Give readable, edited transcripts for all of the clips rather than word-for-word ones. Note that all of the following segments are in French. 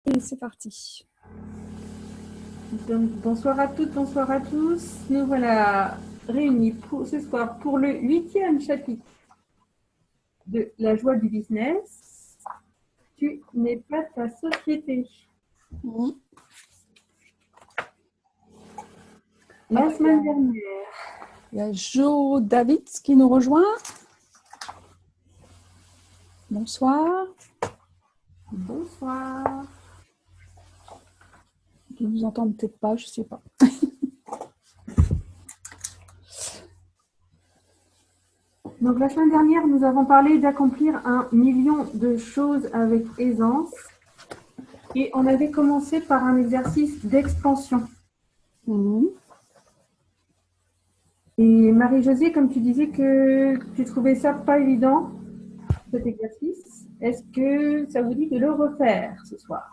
Et c'est parti. Donc, bonsoir à toutes, bonsoir à tous. Nous voilà réunis pour ce soir pour le 8e chapitre de La joie du business. Tu n'es pas ta société. La semaine dernière. Il y a Jo David qui nous rejoint. Bonsoir. Bonsoir. Je ne vous entends peut-être pas, je ne sais pas. Donc, la semaine dernière, nous avons parlé d'accomplir 1 million de choses avec aisance. Et on avait commencé par un exercice d'expansion. Et Marie-Josée, comme tu disais que tu trouvais ça pas évident, cet exercice, est-ce que ça vous dit de le refaire ce soir?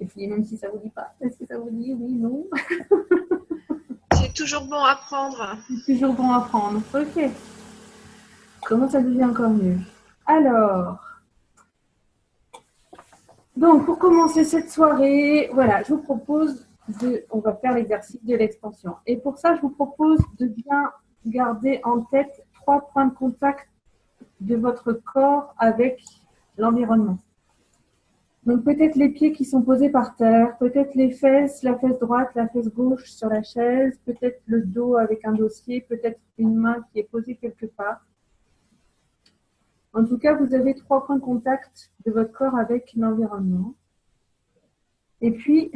Et puis, même si ça ne vous dit pas, est-ce que ça vous dit oui, non? C'est toujours bon à prendre. C'est toujours bon à prendre. Ok. Comment ça devient encore mieux? Alors, donc pour commencer cette soirée, voilà, je vous propose on va faire l'exercice de l'expansion. Et pour ça, je vous propose de bien garder en tête 3 points de contact de votre corps avec l'environnement. Donc peut-être les pieds qui sont posés par terre, peut-être les fesses, la fesse droite, la fesse gauche sur la chaise, peut-être le dos avec un dossier, peut-être une main qui est posée quelque part. En tout cas, vous avez 3 points de contact de votre corps avec l'environnement. Et puis,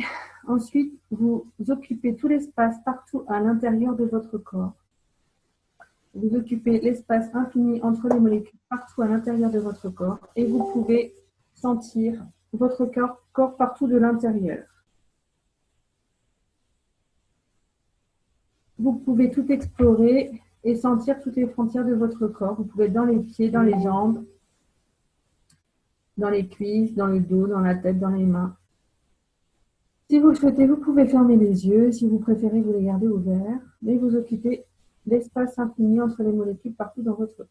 ensuite, vous occupez tout l'espace partout à l'intérieur de votre corps. Vous occupez l'espace infini entre les molécules partout à l'intérieur de votre corps et vous pouvez sentir votre corps partout de l'intérieur. Vous pouvez tout explorer et sentir toutes les frontières de votre corps. Vous pouvez être dans les pieds, dans les jambes, dans les cuisses, dans le dos, dans la tête, dans les mains. Si vous le souhaitez, vous pouvez fermer les yeux. Si vous préférez, vous les gardez ouverts. Mais vous occupez l'espace infini entre les molécules partout dans votre corps.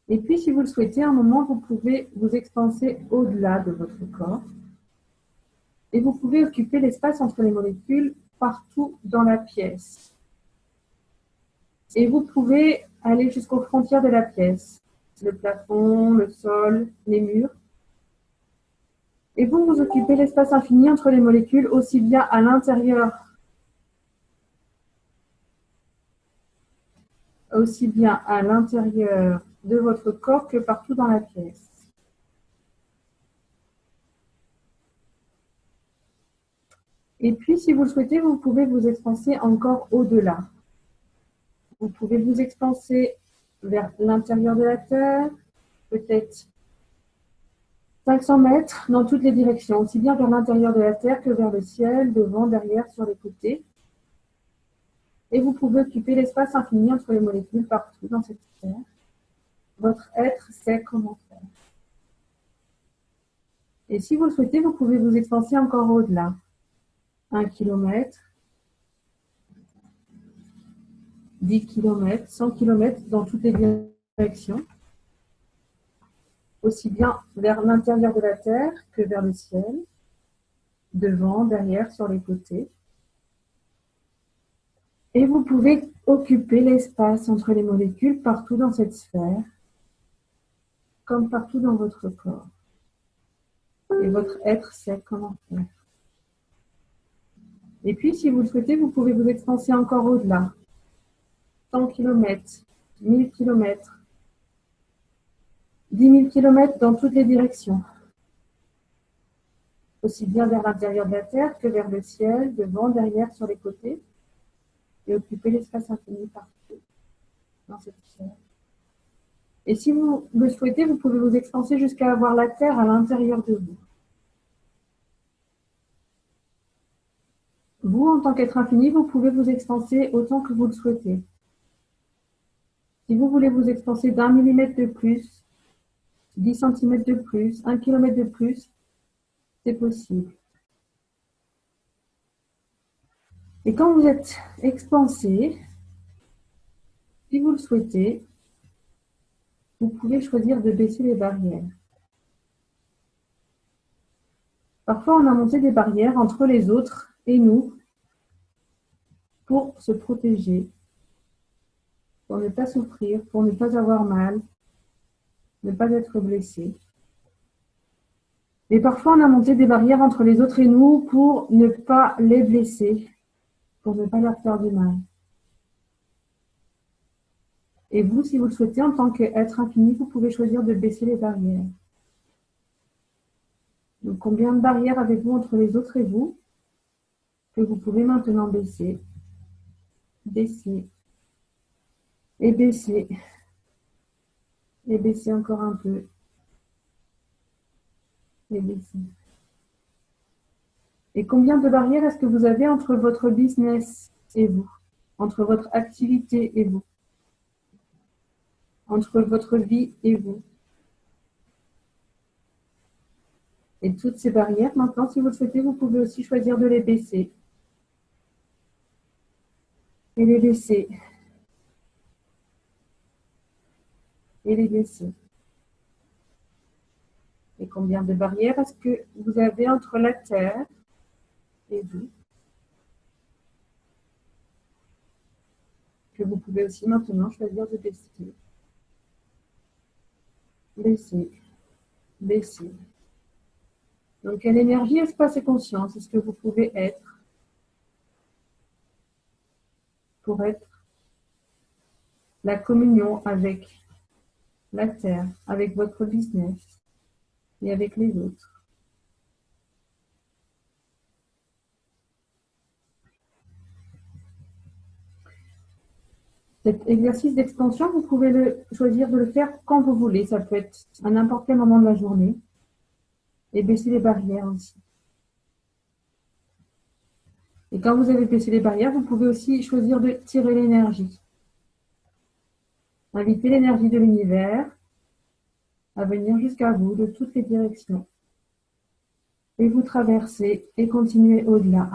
Et puis, si vous le souhaitez, à un moment, vous pouvez vous expanser au-delà de votre corps. Et vous pouvez occuper l'espace entre les molécules partout dans la pièce. Et vous pouvez aller jusqu'aux frontières de la pièce. Le plafond, le sol, les murs. Et vous occupez l'espace infini entre les molécules, aussi bien à l'intérieur de votre corps que partout dans la pièce. Et puis, si vous le souhaitez, vous pouvez vous expanser encore au-delà. Vous pouvez vous expanser vers l'intérieur de la Terre, peut-être 500 mètres dans toutes les directions, aussi bien vers l'intérieur de la Terre que vers le ciel, devant, derrière, sur les côtés. Et vous pouvez occuper l'espace infini entre les molécules partout dans cette Terre. Votre être sait comment faire. Et si vous le souhaitez, vous pouvez vous expanser encore au-delà. 1 kilomètre, 10 km, 100 km dans toutes les directions, aussi bien vers l'intérieur de la Terre que vers le ciel, devant, derrière, sur les côtés. Et vous pouvez occuper l'espace entre les molécules partout dans cette sphère, comme partout dans votre corps. Et votre être sait comment faire. Et puis, si vous le souhaitez, vous pouvez vous expanser encore au-delà. 100 km, 1000 km, 10 000 km dans toutes les directions. Aussi bien vers l'intérieur de la Terre que vers le ciel, devant, derrière, sur les côtés. Et occuper l'espace infini partout dans cette sphère. Et si vous le souhaitez, vous pouvez vous expanser jusqu'à avoir la Terre à l'intérieur de vous. Vous, en tant qu'être infini, vous pouvez vous expanser autant que vous le souhaitez. Si vous voulez vous expanser d'1 millimètre de plus, 10 cm de plus, 1 km de plus, c'est possible. Et quand vous êtes expansé, si vous le souhaitez, vous pouvez choisir de baisser les barrières. Parfois, on a monté des barrières entre les autres et nous pour se protéger, pour ne pas souffrir, pour ne pas avoir mal, ne pas être blessé. Et parfois, on a monté des barrières entre les autres et nous pour ne pas les blesser, pour ne pas leur faire du mal. Et vous, si vous le souhaitez, en tant qu'être infini, vous pouvez choisir de baisser les barrières. Donc, combien de barrières avez-vous entre les autres et vous que vous pouvez maintenant baisser, baisser, et baisser, et baisser encore un peu, et baisser. Et combien de barrières est-ce que vous avez entre votre business et vous, entre votre activité et vous, entre votre vie et vous? Et toutes ces barrières, maintenant, si vous le souhaitez, vous pouvez aussi choisir de les baisser. Et les baisser. Et les baisser. Et combien de barrières est-ce que vous avez entre la terre et vous? Que vous pouvez aussi maintenant choisir de baisser. Baisser. Baisser. Donc, quelle énergie, espace et conscience est-ce que vous pouvez être pour être la communion avec la terre, avec votre business et avec les autres? Cet exercice d'expansion, vous pouvez choisir de le faire quand vous voulez. Ça peut être à n'importe quel moment de la journée. Et baisser les barrières aussi. Et quand vous avez baissé les barrières, vous pouvez aussi choisir de tirer l'énergie. Invitez l'énergie de l'univers à venir jusqu'à vous de toutes les directions. Et vous traversez et continuez au-delà.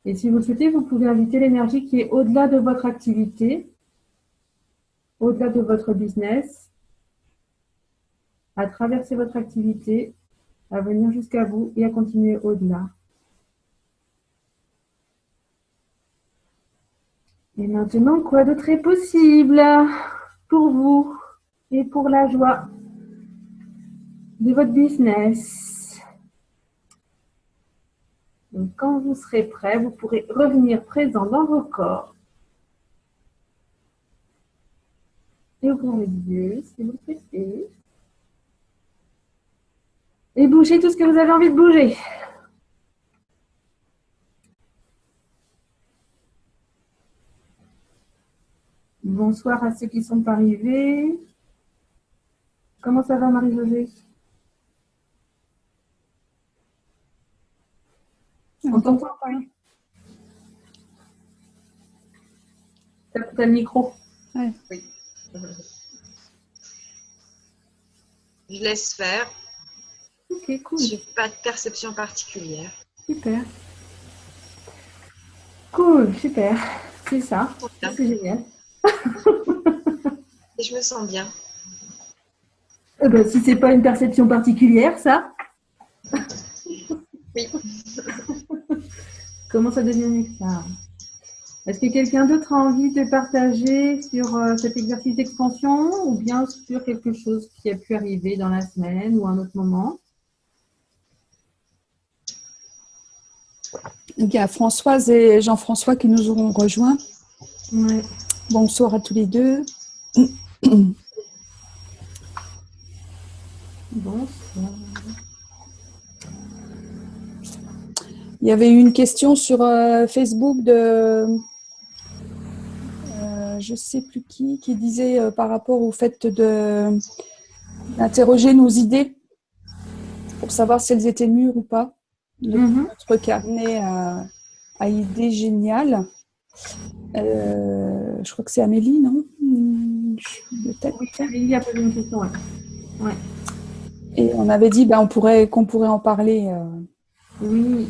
Et si vous le souhaitez, vous pouvez inviter l'énergie qui est au-delà de votre activité, au-delà de votre business, à traverser votre activité, à venir jusqu'à vous et à continuer au-delà. Et maintenant, quoi d'autre est possible pour vous et pour la joie de votre business? Donc, quand vous serez prêt, vous pourrez revenir présent dans vos corps. Et ouvrir les yeux si vous le souhaitez. Et bougez tout ce que vous avez envie de bouger. Bonsoir à ceux qui sont arrivés. Comment ça va, Marie-Josée? On t'entend pas? T'as le micro. Ouais. Oui. Je laisse faire. Ok, cool. Je n'ai pas de perception particulière. Super. Cool, super. C'est ça. C'est génial. Et je me sens bien. Si c'est pas une perception particulière, ça. Oui. Comment ça devient ça? Est-ce que quelqu'un d'autre a envie de partager sur cet exercice d'expansion ou bien sur quelque chose qui a pu arriver dans la semaine ou à un autre moment? Il y a Françoise et Jean-François qui nous auront rejoints. Ouais. Bonsoir à tous les deux. Bonsoir. Il y avait eu une question sur Facebook de je ne sais plus qui disait par rapport au fait d'interroger nos idées pour savoir si elles étaient mûres ou pas. Notre carnet à idées géniales. Je crois que c'est Amélie, non? Peut-être. Oui, Amélie a posé une question, ouais. Ouais. Et on avait dit qu'on pourrait en parler. Oui,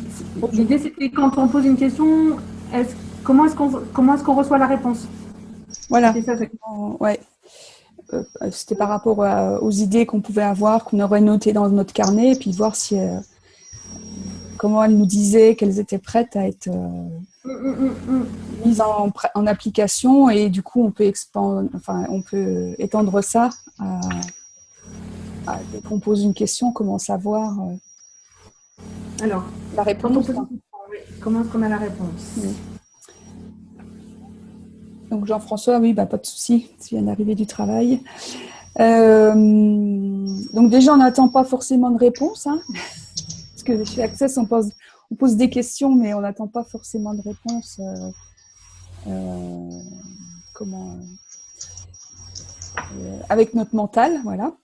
l'idée c'était quand on pose une question, comment est-ce qu'on reçoit la réponse? Voilà. C'est ça, Ouais. c'était par rapport aux idées qu'on pouvait avoir, qu'on aurait notées dans notre carnet, et puis voir si, comment elles nous disaient qu'elles étaient prêtes à être mises en application, et du coup, on peut étendre ça dès qu'on pose une question, comment savoir Alors, la réponse. Comment est-ce qu'on a la réponse? Oui. Donc Jean-François, oui, pas de souci, tu viens d'arriver du travail. Donc déjà, on n'attend pas forcément de réponse, hein, parce que chez Access, on pose des questions, mais on n'attend pas forcément de réponse. Avec notre mental, voilà.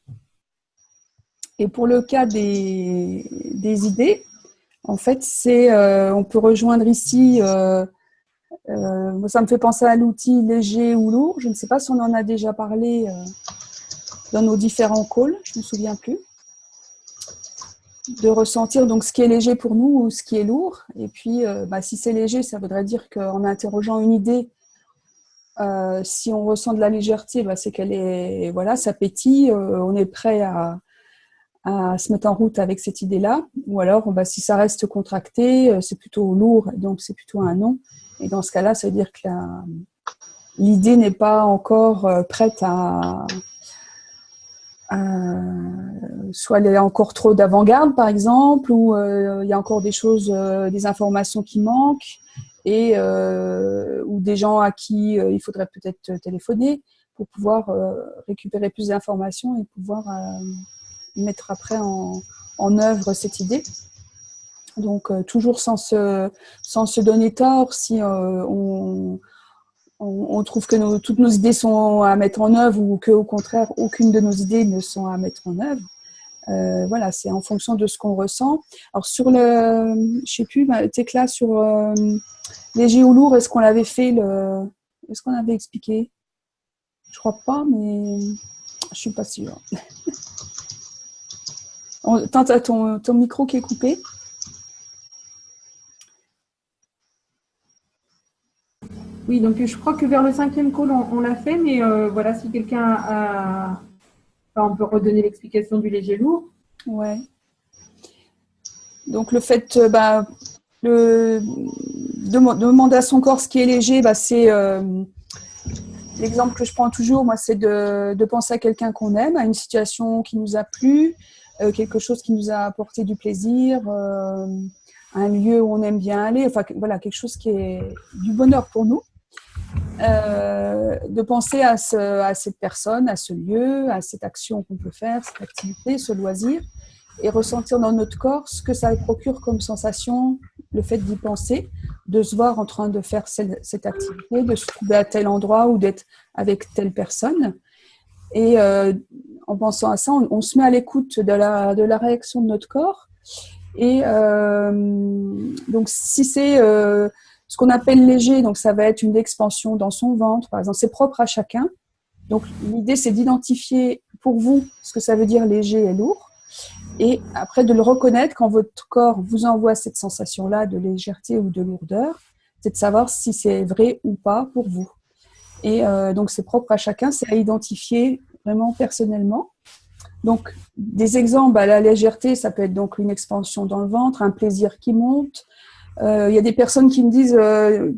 Et pour le cas des idées, en fait, on peut rejoindre ici. Moi, ça me fait penser à l'outil léger ou lourd. Je ne sais pas si on en a déjà parlé dans nos différents calls, je ne me souviens plus. De ressentir donc ce qui est léger pour nous ou ce qui est lourd. Et puis, si c'est léger, ça voudrait dire qu'en interrogeant une idée, si on ressent de la légèreté, c'est qu'elle est, voilà, ça pétille, on est prêt à se mettre en route avec cette idée-là. Ou alors, si ça reste contracté, c'est plutôt lourd, donc c'est plutôt un non. Et dans ce cas-là, ça veut dire que l'idée n'est pas encore prête soit elle est encore trop d'avant-garde, par exemple, ou il y a encore des choses, des informations qui manquent, ou des gens à qui il faudrait peut-être téléphoner pour pouvoir récupérer plus d'informations et pouvoir mettre après en œuvre cette idée. Donc, toujours sans se donner tort, si on trouve que toutes nos idées sont à mettre en œuvre ou qu'au contraire, aucune de nos idées ne sont à mettre en œuvre. Voilà, c'est en fonction de ce qu'on ressent. Alors, sur je sais plus, Thécla, sur léger ou lourd, est-ce qu'on l'avait fait est-ce qu'on avait expliqué? Je crois pas, mais je suis pas sûre. T'as ton micro qui est coupé. Oui, donc je crois que vers le 5e call, on l'a fait, mais voilà, si quelqu'un a... on peut redonner l'explication du léger lourd. Ouais. Donc le fait de demander à son corps ce qui est léger, c'est l'exemple que je prends toujours, moi, c'est de penser à quelqu'un qu'on aime, à une situation qui nous a plu, quelque chose qui nous a apporté du plaisir, un lieu où on aime bien aller, enfin voilà, quelque chose qui est du bonheur pour nous. De penser à cette personne, à ce lieu, à cette action qu'on peut faire, cette activité, ce loisir, et ressentir dans notre corps ce que ça procure comme sensation, le fait d'y penser, de se voir en train de faire cette activité, de se trouver à tel endroit ou d'être avec telle personne. Et en pensant à ça, on se met à l'écoute de la réaction de notre corps. Et donc, si c'est ce qu'on appelle léger, donc ça va être une expansion dans son ventre, par exemple, c'est propre à chacun. Donc, l'idée, c'est d'identifier pour vous ce que ça veut dire léger et lourd. Et après, de le reconnaître quand votre corps vous envoie cette sensation-là de légèreté ou de lourdeur, c'est de savoir si c'est vrai ou pas pour vous. Et donc, c'est propre à chacun, c'est à identifier vraiment personnellement. Donc, des exemples, la légèreté, ça peut être donc une expansion dans le ventre, un plaisir qui monte. Il y a des personnes qui me disent,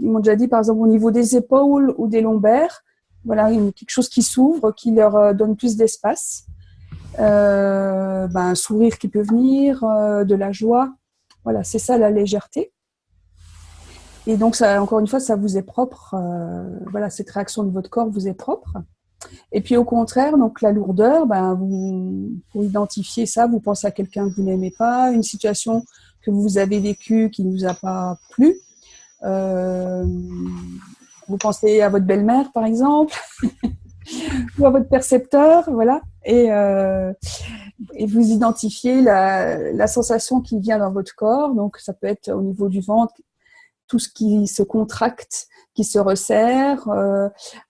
ils m'ont déjà dit par exemple au niveau des épaules ou des lombaires, voilà, quelque chose qui s'ouvre, qui leur donne plus d'espace. Un sourire qui peut venir, de la joie. Voilà, c'est ça la légèreté. Et donc, ça, encore une fois, ça vous est propre. Voilà, cette réaction de votre corps vous est propre. Et puis au contraire, donc la lourdeur, pour identifier ça, vous pensez à quelqu'un que vous n'aimez pas, une situation que vous avez vécue qui ne vous a pas plu. Vous pensez à votre belle-mère, par exemple, ou à votre percepteur, voilà. Et vous identifiez la sensation qui vient dans votre corps. Donc ça peut être au niveau du ventre, tout ce qui se contracte, qui se resserre,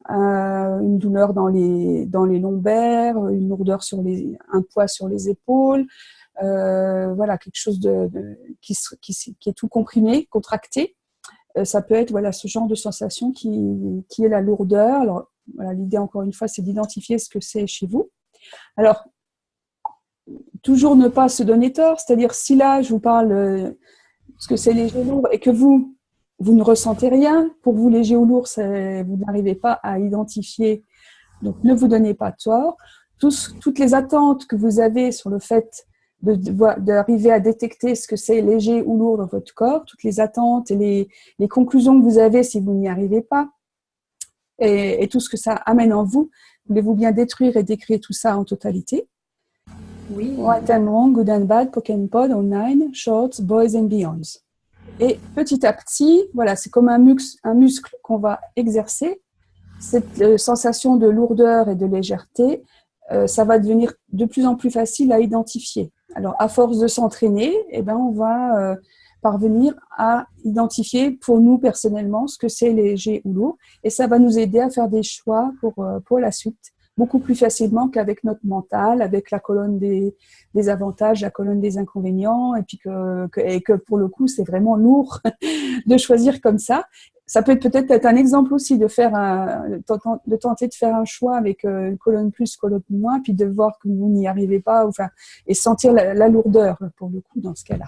une douleur dans les lombaires, une lourdeur un poids sur les épaules, voilà, quelque chose qui est tout comprimé, contracté. Ça peut être voilà ce genre de sensation qui est la lourdeur. Alors Voilà, l'idée, encore une fois, c'est d'identifier ce que c'est chez vous. Alors, toujours ne pas se donner tort, c'est-à-dire si là, je vous parle ce que c'est léger ou lourd et que vous ne ressentez rien, pour vous, léger ou lourd, vous n'arrivez pas à identifier, donc ne vous donnez pas tort. Toutes les attentes que vous avez sur le fait d'arriver à détecter ce que c'est léger ou lourd dans votre corps, toutes les attentes et les conclusions que vous avez si vous n'y arrivez pas, et tout ce que ça amène en vous, voulez-vous bien détruire et décrire tout ça en totalité? Oui. Right and wrong, good and bad, poke and pod, online, shorts, boys and beyonds. Et petit à petit, voilà, c'est comme un muscle qu'on va exercer. Cette sensation de lourdeur et de légèreté, ça va devenir de plus en plus facile à identifier. Alors, à force de s'entraîner, eh ben, on va parvenir à identifier pour nous personnellement ce que c'est léger ou lourd. Et ça va nous aider à faire des choix pour la suite, beaucoup plus facilement qu'avec notre mental, avec la colonne des avantages, la colonne des inconvénients, et puis que pour le coup, c'est vraiment lourd de choisir comme ça. Ça peut peut-être être un exemple aussi de tenter de faire un choix avec une colonne plus, colonne moins, puis de voir que vous n'y arrivez pas, enfin, et sentir la lourdeur pour le coup dans ce cas-là.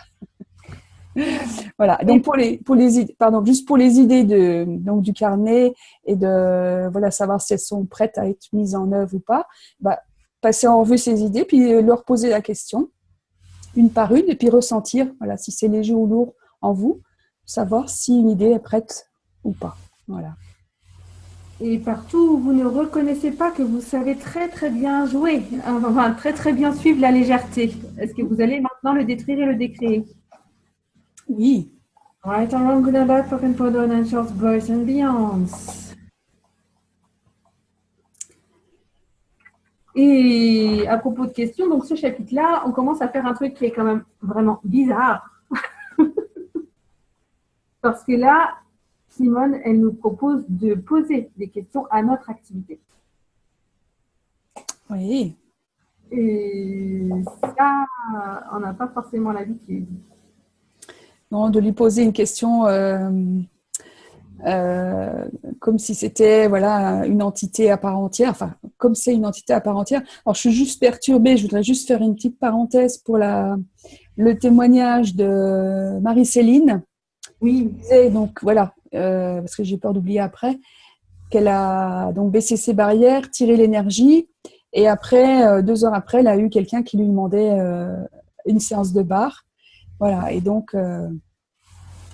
Voilà. Donc juste pour les idées du carnet et de savoir si elles sont prêtes à être mises en œuvre ou pas, passer en revue ces idées, puis leur poser la question une par une, et puis ressentir si c'est léger ou lourd en vous, savoir si une idée est prête ou pas. Voilà. Et partout où vous ne reconnaissez pas que vous savez très très bien jouer, enfin très très bien suivre la légèreté, est-ce que vous allez maintenant le détruire et le décréer? Oui. Right and wrong, good and bad, poke and pod, and shorts, boys and beyonds. Et à propos de questions, donc ce chapitre-là, on commence à faire un truc qui est quand même vraiment bizarre. Parce que là, Simone, elle nous propose de poser des questions à notre activité. Oui. Et ça, on n'a pas forcément l'habitude. Non, de lui poser une question comme si c'était une entité à part entière, enfin comme c'est une entité à part entière. Alors je suis juste perturbée, je voudrais juste faire une petite parenthèse pour le témoignage de Marie-Céline. Oui. Et donc voilà, parce que j'ai peur d'oublier après, qu'elle a donc baissé ses barrières, tiré l'énergie, et après, 2 heures après, elle a eu quelqu'un qui lui demandait une séance de barre. Voilà, et donc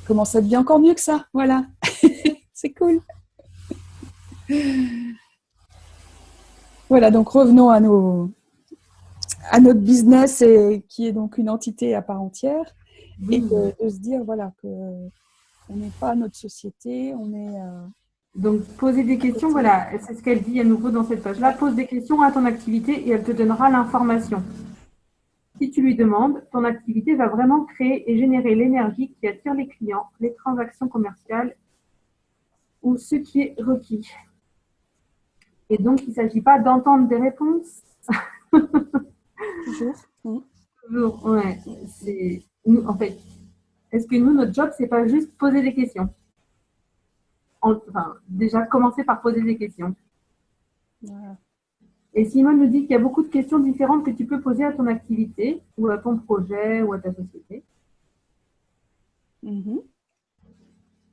comment ça devient encore mieux que ça, voilà. C'est cool. Voilà, donc revenons à notre business, qui est donc une entité à part entière, oui. Et de se dire qu'on n'est pas notre société, on est... Donc, poser des questions, voilà, c'est ce qu'elle dit à nouveau dans cette page-là. Pose des questions à ton activité et elle te donnera l'information. Si tu lui demandes, ton activité va vraiment créer et générer l'énergie qui attire les clients, les transactions commerciales ou ce qui est requis. Et donc, il ne s'agit pas d'entendre des réponses. Toujours. Toujours, ouais. En fait, est-ce que nous, notre job, c'est pas juste poser des questions? Enfin, déjà, commencer par poser des questions. Voilà. Et Simone nous dit qu'il y a beaucoup de questions différentes que tu peux poser à ton activité ou à ton projet ou à ta société. Mm-hmm.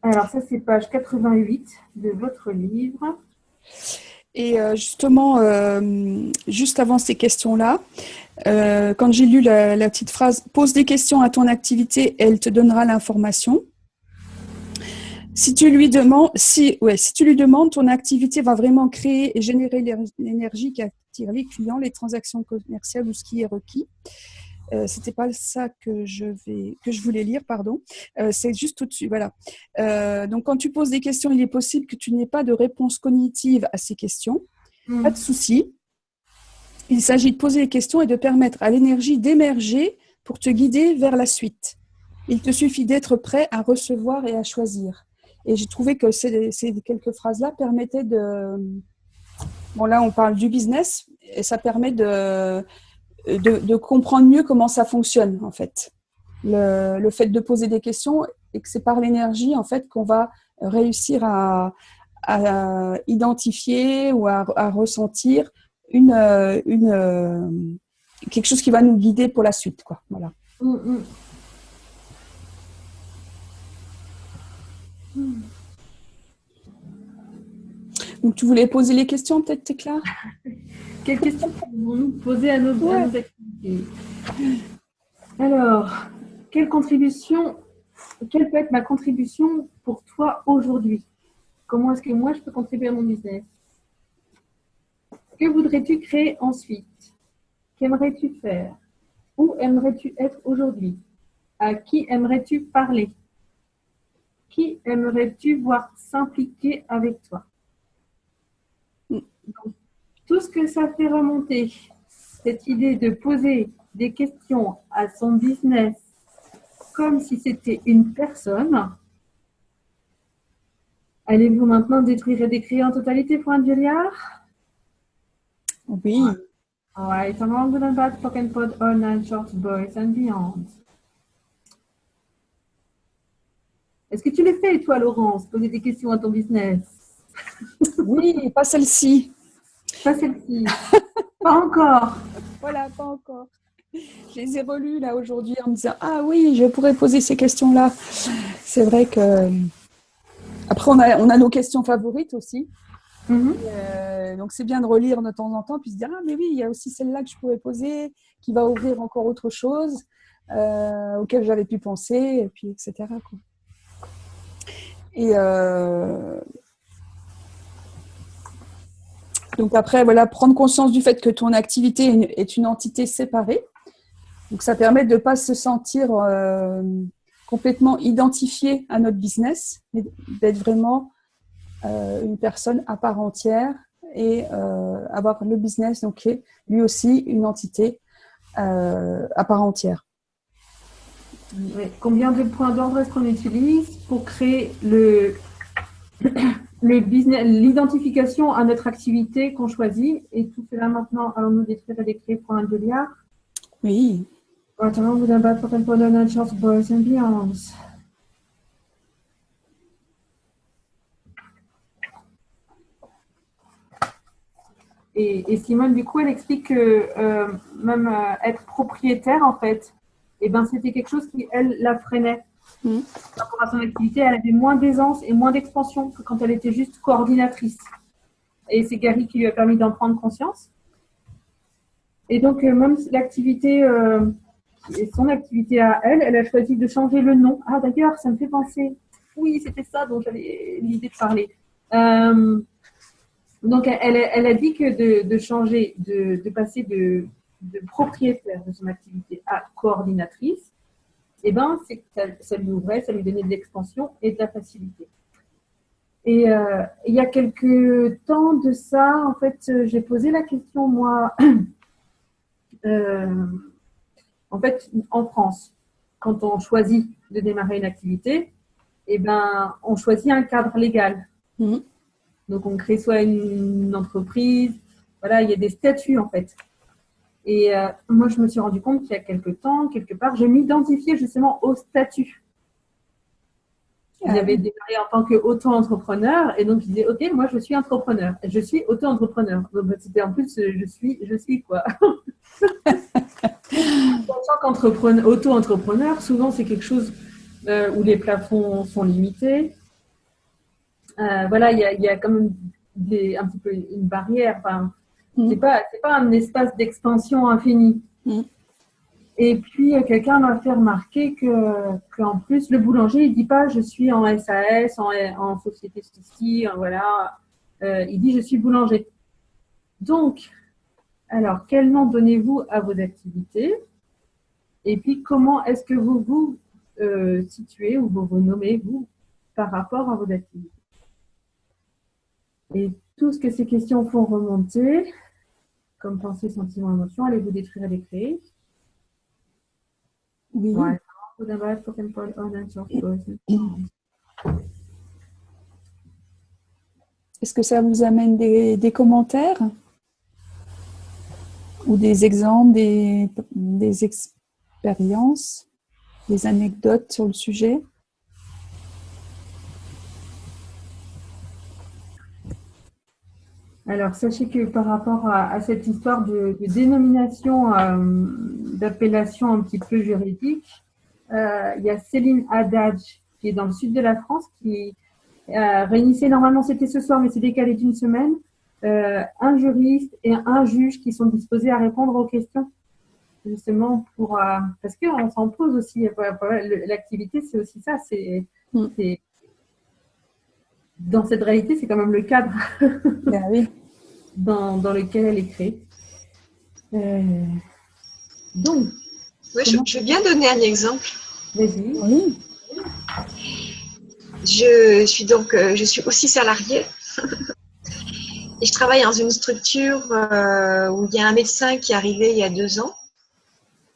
Alors ça, c'est page 88 de votre livre. Et justement, juste avant ces questions-là, quand j'ai lu la petite phrase « Pose des questions à ton activité, elle te donnera l'information ». Si tu lui demandes, ton activité va vraiment créer et générer l'énergie qui attire les clients, les transactions commerciales ou ce qui est requis. C'était pas ça que je voulais lire, pardon. C'est juste au-dessus, voilà. Donc, quand tu poses des questions, il est possible que tu n'aies pas de réponse cognitive à ces questions. Pas de souci. Il s'agit de poser les questions et de permettre à l'énergie d'émerger pour te guider vers la suite. Il te suffit d'être prêt à recevoir et à choisir. Et j'ai trouvé que ces quelques phrases-là permettaient de... Bon, là, on parle du business et ça permet de comprendre mieux comment ça fonctionne, en fait. Le fait de poser des questions et que c'est par l'énergie, en fait, qu'on va réussir à à identifier ou à ressentir quelque chose qui va nous guider pour la suite, quoi. Voilà. Donc, tu voulais poser les questions, peut-être, Tekla? Quelles questions pouvons-nous poser à nos activités? Alors, quelle peut être ma contribution pour toi aujourd'hui? Comment est-ce que moi, je peux contribuer à mon business? Que voudrais-tu créer ensuite? Qu'aimerais-tu faire? Où aimerais-tu être aujourd'hui? À qui aimerais-tu parler? Qui aimerais-tu voir s'impliquer avec toi? Donc, tout ce que ça fait remonter, cette idée de poser des questions à son business comme si c'était une personne. Allez-vous maintenant détruire et décrire en totalité, point de Julia? Oui. Alright, I'm on the bad spoken pod all nine short boys and beyond. Est-ce que tu le fais, toi, Laurence, poser des questions à ton business? Oui, pas celle-ci. Pas celle-ci. Pas encore. Voilà, pas encore. Je les ai relus là aujourd'hui en me disant « Ah oui, je pourrais poser ces questions-là ». C'est vrai que… Après, on a nos questions favorites aussi. Donc, c'est bien de relire de temps en temps, puis se dire « Ah mais oui, il y a aussi celle-là que je pourrais poser, qui va ouvrir encore autre chose, auquel j'avais pu penser, et puis etc. quoi. » Et donc après, voilà, prendre conscience du fait que ton activité est une entité séparée. Donc, ça permet de ne pas se sentir complètement identifié à notre business, mais d'être vraiment une personne à part entière et avoir le business, donc qui est lui aussi une entité à part entière. Oui. Combien de points d'ordre est-ce qu'on utilise pour créer l'identification à notre activité qu'on choisit? Et tout cela maintenant, allons-nous détruire et décrire pour un délire? Oui. Maintenant, vous n'avez pas pour short boys and beyond. Et Simone, du coup, elle explique que même être propriétaire, en fait, eh ben, c'était quelque chose qui, elle, la freinait. Par rapport à son activité, elle avait moins d'aisance et moins d'expansion que quand elle était juste coordinatrice. Et c'est Gary qui lui a permis d'en prendre conscience. Et donc, même l'activité, son activité à elle, elle a choisi de changer le nom. Ah, d'ailleurs, ça me fait penser. Oui, c'était ça dont j'avais l'idée de parler. Donc, elle a dit que de changer, de passer de propriétaire de son activité à coordinatrice, eh ben, ça lui ouvrait, ça lui donnait de l'expansion et de la facilité. Et il y a quelques temps de ça, en fait, j'ai posé la question, moi, en fait, en France, quand on choisit de démarrer une activité, eh ben, on choisit un cadre légal. Donc, on crée soit une entreprise, voilà, il y a des statuts, en fait. Et moi, je me suis rendu compte qu'il y a quelques temps, quelque part, je m'identifiais justement au statut. J'avais démarré en tant qu'auto-entrepreneur et donc je disais, OK, moi, je suis entrepreneur. Je suis auto-entrepreneur. Donc, c'était en plus, je suis quoi. En tant qu'auto-entrepreneur, souvent, c'est quelque chose où les plafonds sont limités. Voilà, il y a quand même un petit peu une barrière. Enfin, c'est pas un espace d'expansion infini. Et puis, quelqu'un m'a fait remarquer qu'en plus, le boulanger, il dit pas je suis en SAS, en société ceci, voilà. Il dit je suis boulanger. Donc, alors, quel nom donnez-vous à vos activités? Et puis, comment est-ce que vous vous situez ou vous vous nommez, vous, par rapport à vos activités? Et tout ce que ces questions font remonter, comme pensée, sentiment, émotion, allez-vous détruire et décréer? Oui. Ouais. Est-ce que ça vous amène des commentaires ou des exemples, des expériences, des anecdotes sur le sujet? Alors, sachez que par rapport à cette histoire de dénomination, d'appellation un petit peu juridique, il y a Céline Haddad, qui est dans le sud de la France, qui réunissait, normalement c'était ce soir, mais c'est décalé d'une semaine, un juriste et un juge qui sont disposés à répondre aux questions, justement parce qu'on s'en pose aussi. L'activité, c'est aussi ça. C'est dans cette réalité, c'est quand même le cadre Ben oui. dans lequel elle est créée. Donc, Oui, je veux bien donner un exemple. vas-y. Oui. Je suis aussi salariée et je travaille dans une structure où il y a un médecin qui est arrivé il y a 2 ans.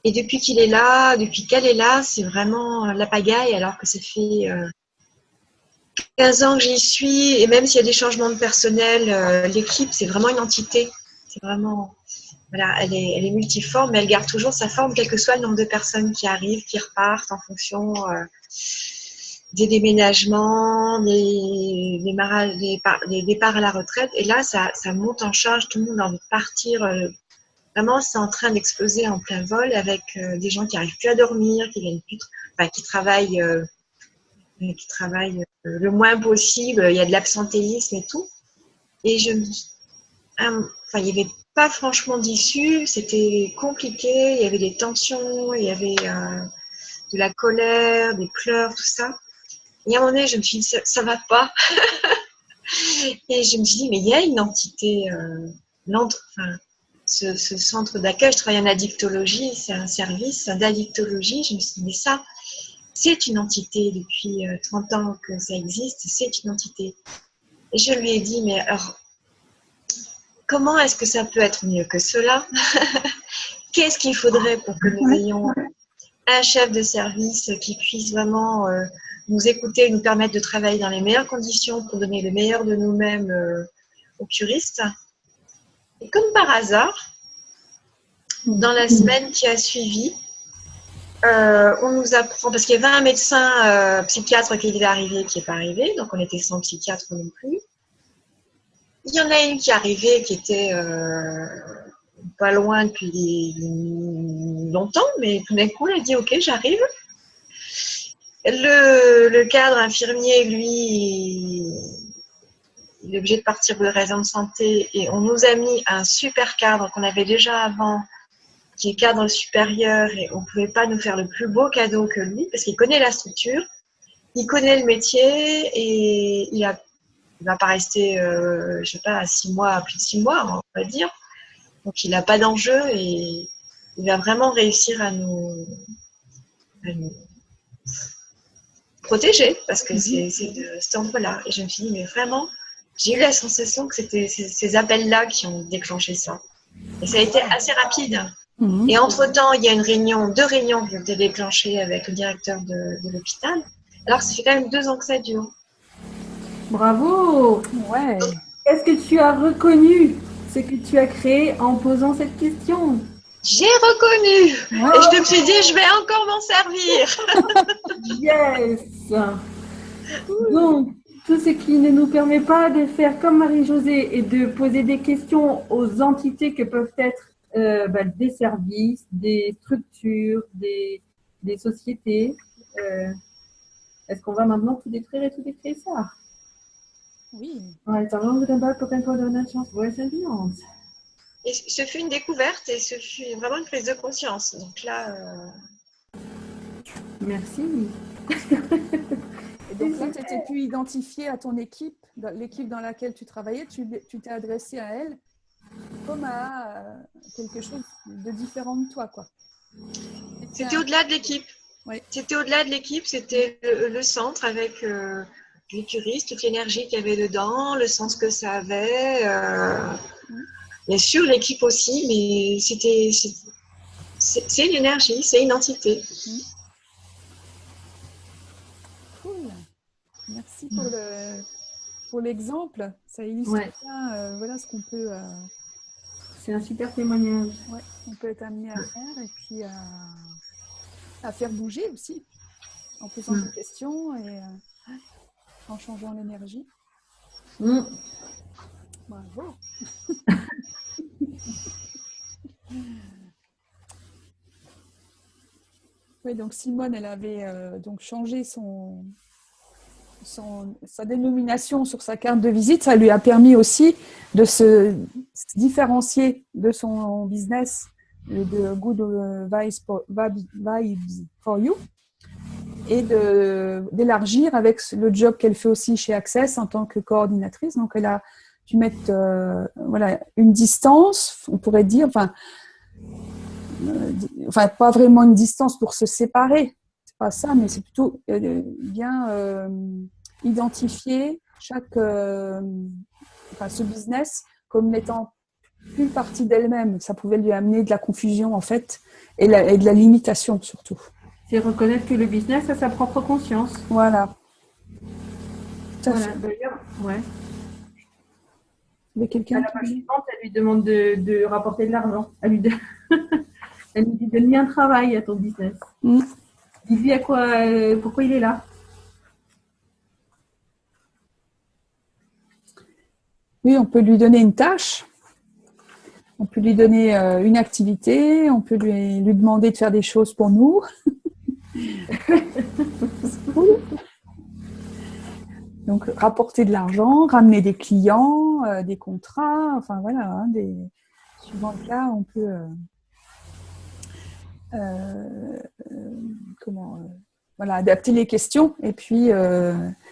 Et depuis qu'elle est là, c'est vraiment la pagaille, alors que ça fait 15 ans que j'y suis. Et même s'il y a des changements de personnel, l'équipe, c'est vraiment une entité. C'est vraiment, voilà, elle est multiforme, mais elle garde toujours sa forme, quel que soit le nombre de personnes qui arrivent, qui repartent en fonction des déménagements, des départs à la retraite. Et là, ça monte en charge, tout le monde a envie de partir. Vraiment, c'est en train d'exploser en plein vol avec des gens qui n'arrivent plus à dormir, qui viennent plus, qui travaillent le moins possible. Il y a de l'absentéisme et tout. Et il n'y avait pas franchement d'issue. C'était compliqué. Il y avait des tensions, il y avait de la colère, des pleurs, tout ça. Et à un moment donné, je me suis dit, ça va pas. Et je me suis dit, mais il y a une entité, ce centre d'accueil, je travaille en addictologie, c'est un service d'addictologie. Je me suis dit, mais ça, c'est une entité depuis 30 ans que ça existe, c'est une entité. Et je lui ai dit, mais alors, comment est-ce que ça peut être mieux que cela? Qu'est-ce qu'il faudrait pour que nous ayons un chef de service qui puisse vraiment nous écouter, nous permettre de travailler dans les meilleures conditions pour donner le meilleur de nous-mêmes aux curistes? Et comme par hasard, dans la semaine qui a suivi, on nous apprend, parce qu'il y avait un médecin psychiatre qui devait arriver, qui n'est pas arrivé, donc on était sans psychiatre non plus. Il y en a une qui est arrivée, qui était pas loin depuis longtemps, mais tout d'un coup, elle a dit « Ok, j'arrive ». Le cadre infirmier, lui, il est obligé de partir pour des raisons de santé, et on nous a mis un super cadre qu'on avait déjà avant, qui est cadre supérieur, et on ne pouvait pas nous faire le plus beau cadeau que lui, parce qu'il connaît la structure, il connaît le métier, et il va pas rester, je sais pas, 6 mois, plus de 6 mois, on va dire. Donc il n'a pas d'enjeu, et il va vraiment réussir à nous protéger, parce que c'est de cet endroit-là. Et je me suis dit, mais vraiment, j'ai eu la sensation que c'était ces appels-là qui ont déclenché ça. Et ça a été assez rapide. Et entre-temps, il y a deux réunions qui ont été déclenchées avec le directeur de l'hôpital. Alors que ça fait quand même 2 ans que ça dure. Bravo! Ouais. Est-ce que tu as reconnu ce que tu as créé en posant cette question? J'ai reconnu! Et je me suis dit, je vais encore m'en servir! Yes! Donc, tout ce qui ne nous permet pas de faire comme Marie-Josée et de poser des questions aux entités que peuvent être des services, des structures, des sociétés. Est-ce qu'on va maintenant tout détruire et tout décrire ça? Oui. Ouais, ça va, vous donne pas pour donner chance. Ouais, c'est bien. Et ce fut une découverte et ce fut vraiment une prise de conscience. Donc là. Merci. Et donc là, tu étais pu identifier à ton équipe, l'équipe dans laquelle tu travaillais, tu t'es adressé à elle comme à quelque chose de différent de toi, quoi. C'était au-delà de l'équipe. Oui. C'était au-delà de l'équipe, c'était le centre avec les curistes, toute l'énergie qu'il y avait dedans, le sens que ça avait. Bien sûr, l'équipe aussi, mais c'est une énergie, c'est une entité. Cool. Merci pour l'exemple. Ça illustre bien voilà ce qu'on peut. C'est un super témoignage. Ouais, on peut être amené à faire et puis à faire bouger aussi en posant des questions et en changeant l'énergie. Bravo. Oui, donc Simone, elle avait donc changé sa dénomination sur sa carte de visite. Ça lui a permis aussi de se différencier de son business de Good Vibes for You et d'élargir avec le job qu'elle fait aussi chez Access en tant que coordinatrice. Donc, elle a dû mettre voilà, une distance, on pourrait dire, enfin, pas vraiment une distance pour se séparer, c'est pas ça, mais c'est plutôt bien identifier ce business comme n'étant plus partie d'elle-même. Ça pouvait lui amener de la confusion en fait et de la limitation surtout. C'est reconnaître que le business a sa propre conscience. Voilà. Voilà. D'ailleurs, ouais. Mais quelqu'un à la page suivante, elle lui demande de rapporter de l'argent. Elle lui dit donne-lui un travail à ton business. Dis-lui pourquoi il est là. Oui, on peut lui donner une tâche, on peut lui donner une activité, on peut lui demander de faire des choses pour nous. C'est cool. Donc, rapporter de l'argent, ramener des clients, des contrats, enfin voilà, hein, suivant le cas, on peut voilà, adapter les questions et puis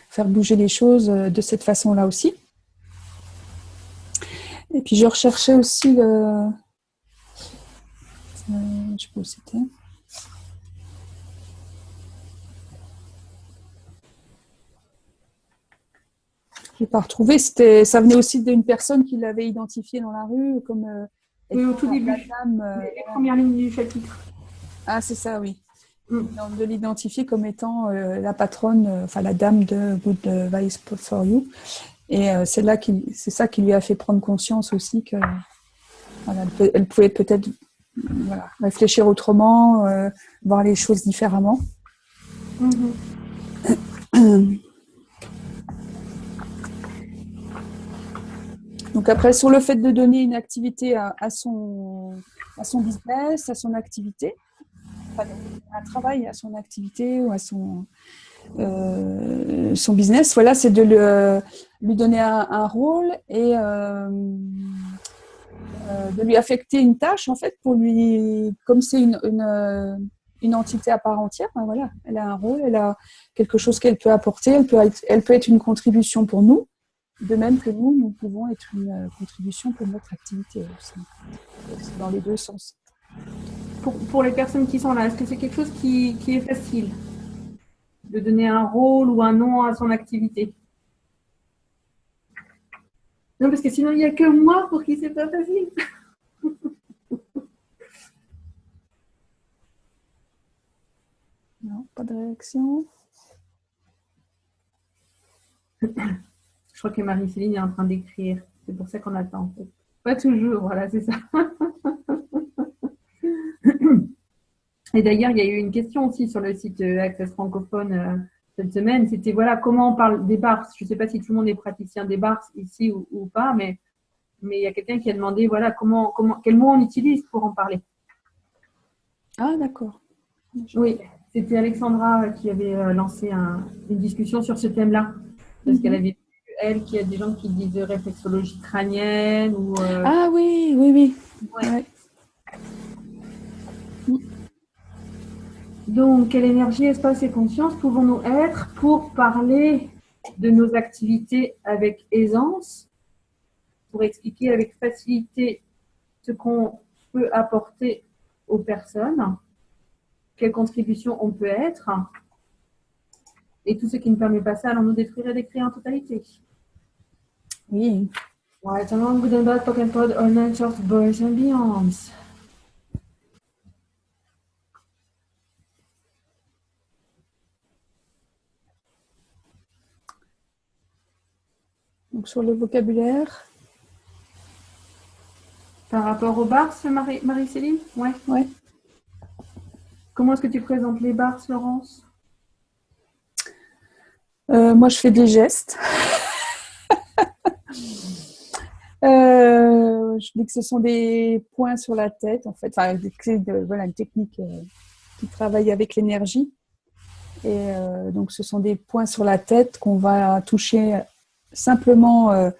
faire bouger les choses de cette façon-là aussi. Et puis je recherchais aussi je sais pas où c'était. Je n'ai pas retrouvé. Ça venait aussi d'une personne qui l'avait identifié dans la rue comme oui, au tout début. La dame, les premières lignes du chapitre. Ah, c'est ça, oui. De l'identifier comme étant la patronne, enfin la dame de Good Vibes for You. Et c'est ça qui lui a fait prendre conscience aussi que voilà, elle pouvait peut-être voilà, réfléchir autrement, voir les choses différemment. Donc après, sur le fait de donner une activité à son business, à son activité, enfin, un travail à son activité ou à son business, voilà, c'est de lui donner un rôle et de lui affecter une tâche en fait pour lui, comme c'est une entité à part entière, ben voilà, elle a un rôle, elle a quelque chose qu'elle peut apporter, elle peut être une contribution pour nous, de même que nous pouvons être une contribution pour notre activité aussi. C'est dans les deux sens. Pour les personnes qui sont là, est-ce que c'est quelque chose qui est facile de donner un rôle ou un nom à son activité? Non, parce que sinon, il n'y a que moi pour qui c'est pas facile. Non, pas de réaction. Je crois que Marie-Céline est en train d'écrire. C'est pour ça qu'on attend. En fait. Pas toujours, voilà, c'est ça. Et d'ailleurs, il y a eu une question aussi sur le site Access francophone cette semaine. C'était voilà, comment on parle des barres. Je ne sais pas si tout le monde est praticien des barres ici ou pas, mais il y a quelqu'un qui a demandé voilà, quel mot on utilise pour en parler. Ah, d'accord. Oui, c'était Alexandra qui avait lancé une discussion sur ce thème-là. Parce qu'elle avait vu, elle, qu'il y a des gens qui disent réflexologie crânienne ou… Ah oui, oui, oui. Ouais. Donc, quelle énergie, espace et conscience pouvons-nous être pour parler de nos activités avec aisance, pour expliquer avec facilité ce qu'on peut apporter aux personnes, quelle contribution on peut être, et tout ce qui ne permet pas ça, allons-nous détruire et décrire en totalité. Oui. Right, along with the bad pocket pod, all night of boys and beyonds. Donc sur le vocabulaire. Par rapport aux bars, Marie-Céline? Ouais. Ouais. Comment est-ce que tu présentes les bars, Laurence? Moi, je fais des gestes. Je dis que ce sont des points sur la tête, en fait. Enfin, voilà, une technique qui travaille avec l'énergie. Et donc, ce sont des points sur la tête qu'on va toucher simplement,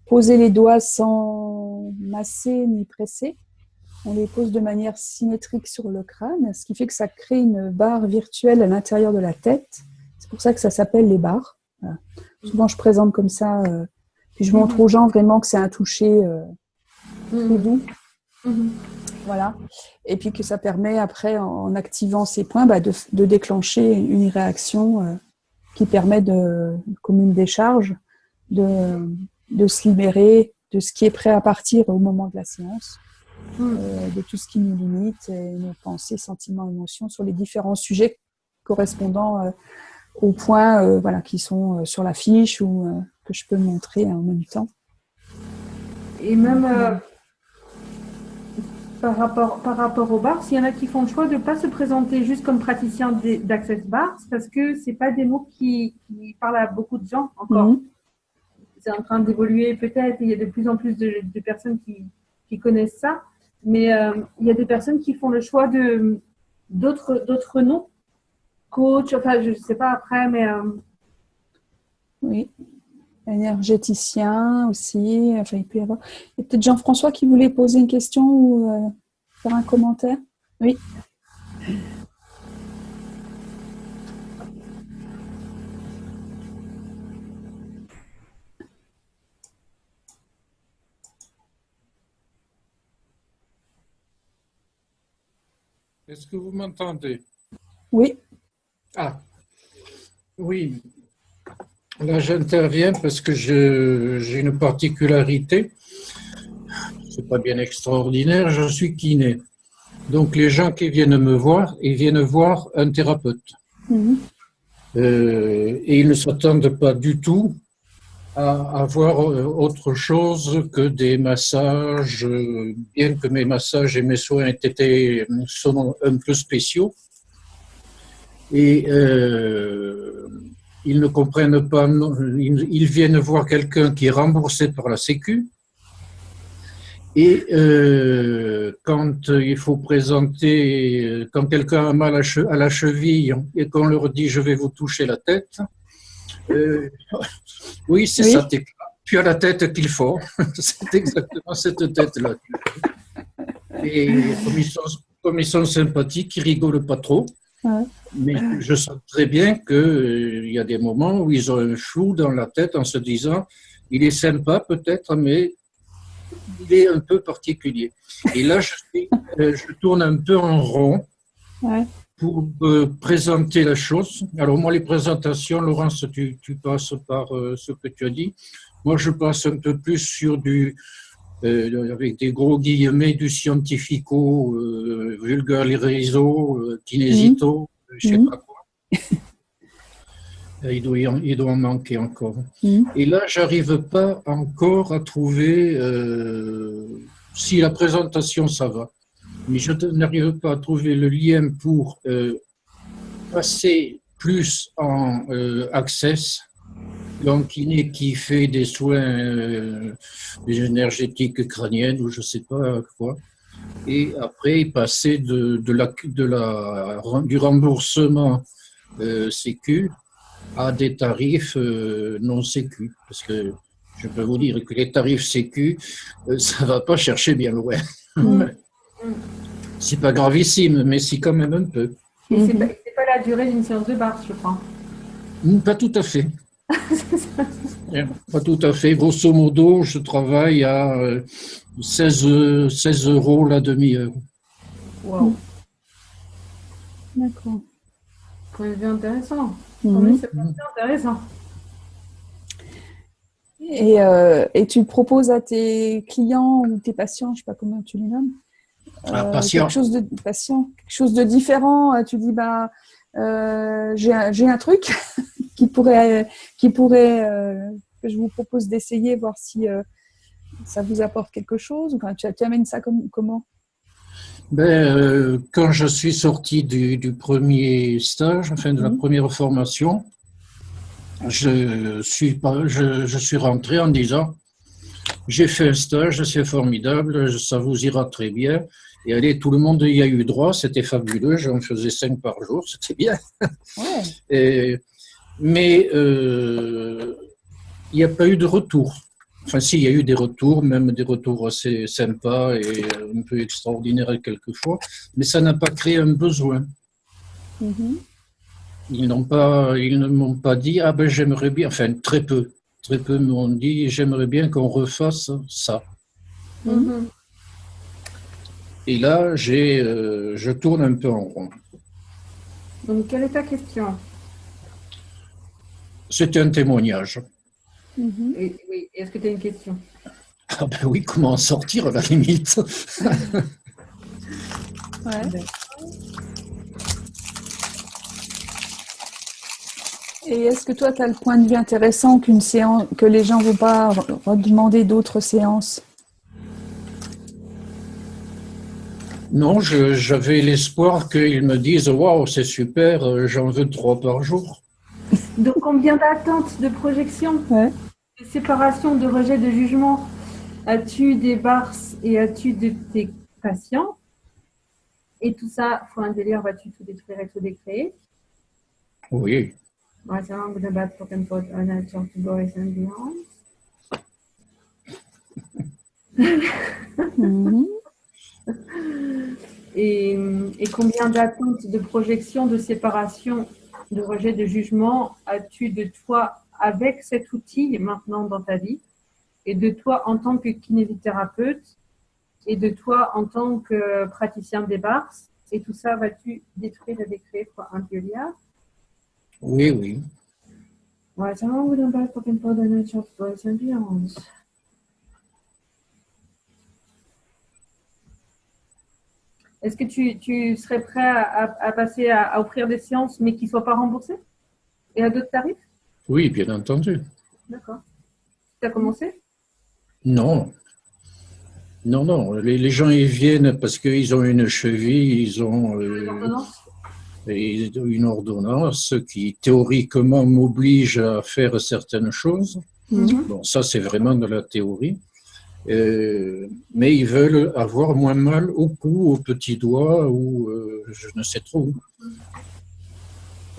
poser les doigts sans masser ni presser. On les pose de manière symétrique sur le crâne, ce qui fait que ça crée une barre virtuelle à l'intérieur de la tête. C'est pour ça que ça s'appelle les barres. Voilà. Souvent, je présente comme ça, puis je montre aux gens vraiment que c'est un toucher très doux. Voilà. Et puis que ça permet après, en activant ces points, de déclencher une réaction qui permet comme une décharge, de se libérer de ce qui est prêt à partir au moment de la séance. De tout ce qui nous limite, et nos pensées, sentiments, émotions sur les différents sujets correspondant aux points voilà, qui sont sur la fiche ou que je peux montrer en même temps. Et même par rapport aux bars, s'il y en a qui font le choix de ne pas se présenter juste comme praticien d'Access Bars, parce que ce n'est pas des mots qui parlent à beaucoup de gens encore. C'est en train d'évoluer peut-être, il y a de plus en plus de personnes qui connaissent ça. Mais il y a des personnes qui font le choix d'autres noms, coach, enfin je ne sais pas après, mais… Oui, énergéticien aussi, enfin il peut y avoir… Il y a peut-être Jean-François qui voulait poser une question ou faire un commentaire. Oui. Est-ce que vous m'entendez? Oui. Ah, oui. Là, j'interviens parce que j'ai une particularité. C'est pas bien extraordinaire, je suis kiné. Donc, les gens qui viennent me voir, ils viennent voir un thérapeute. Et ils ne s'attendent pas du tout à avoir autre chose que des massages, bien que mes massages et mes soins sont un peu spéciaux. Et ils ne comprennent pas, ils viennent voir quelqu'un qui est remboursé par la Sécu. Et quand il faut présenter, quand quelqu'un a mal à la cheville et qu'on leur dit « je vais vous toucher la tête », oui, c'est ça, tu as la tête qu'il faut. C'est exactement cette tête-là. Et comme ils sont sympathiques, ils ne rigolent pas trop. Mais je sens très bien qu'il y a des moments où ils ont un flou dans la tête en se disant « il est sympa peut-être, mais il est un peu particulier ». Et là, je tourne un peu en rond. Pour présenter la chose. Alors moi, les présentations, Laurence, tu passes par ce que tu as dit. Moi, je passe un peu plus sur avec des gros guillemets, du scientifico, vulgariso, kinésito, je ne sais pas quoi. Il doit en manquer encore. Et là, j'arrive pas encore à trouver si la présentation, ça va. Mais je n'arrive pas à trouver le lien pour passer plus en access, donc qui fait des soins énergétiques crâniennes ou je ne sais pas quoi, et après passer du remboursement Sécu à des tarifs non Sécu, parce que je peux vous dire que les tarifs Sécu, ça ne va pas chercher bien loin. C'est pas gravissime, mais c'est quand même un peu. Et c'est pas la durée d'une séance de barre, je crois. Pas tout à fait. Pas tout à fait. Grosso modo, je travaille à 16 € la demi-heure. Wow. D'accord. C'est intéressant. C'est intéressant. Et tu proposes à tes clients ou tes patients, je ne sais pas comment tu les nommes, quelque chose de différent. Tu dis j'ai un truc qui pourrait que je vous propose d'essayer, voir si ça vous apporte quelque chose. Enfin, tu amènes ça comment? Quand je suis sorti du premier stage, enfin de la première formation, je suis rentré en disant j'ai fait un stage, c'est formidable, ça vous ira très bien. Et allez, tout le monde y a eu droit, c'était fabuleux, j'en faisais 5 par jour, c'était bien. Ouais. Mais il n'y a pas eu de retour. Enfin, si, il y a eu des retours, même des retours assez sympas et un peu extraordinaires quelquefois, mais ça n'a pas créé un besoin. Mhm. Ils ne m'ont pas dit, ah ben j'aimerais bien, enfin très peu m'ont dit, j'aimerais bien qu'on refasse ça. Mhm. Et là, je tourne un peu en rond. Donc, quelle est ta question? C'était un témoignage. Mhm. Oui, est-ce que tu as une question? Ah ben oui, comment en sortir à la limite? Ouais. Et est-ce que toi, tu as le point de vue intéressant qu'une séance, que les gens ne vont pas redemander d'autres séances? Non, j'avais l'espoir qu'ils me disent, waouh, c'est super, j'en veux 3 par jour. Donc, combien d'attentes, de projections, Ouais. de séparation, de rejet, de jugement as-tu des bars et as-tu de tes patients? Et tout ça, faut un délire, vas-tu tout détruire et tout décréer? Oui. Ouais, c'est un good bad Pokémon Pod, un nature to boys and beyond. Mhm. Et combien d'attentes, de projections, de séparation, de rejet, de jugement as-tu de toi avec cet outil maintenant dans ta vie et de toi en tant que kinésithérapeute et de toi en tant que praticien des bars et tout ça vas-tu détruire et décréer quoi, un violia? Oui, oui. Ouais, c'est un good bad Pokémon Pod, un nature to boys and beyond. Est-ce que tu serais prêt à passer à offrir des séances mais qui ne soient pas remboursées et à d'autres tarifs? Oui, bien entendu. D'accord. Tu as commencé? Non, non. Les gens, ils viennent parce qu'ils ont une cheville, ils ont une ordonnance qui théoriquement m'oblige à faire certaines choses. Mhm. Bon, ça, c'est vraiment de la théorie. Mais ils veulent avoir moins mal au cou, au petit doigt ou je ne sais trop où.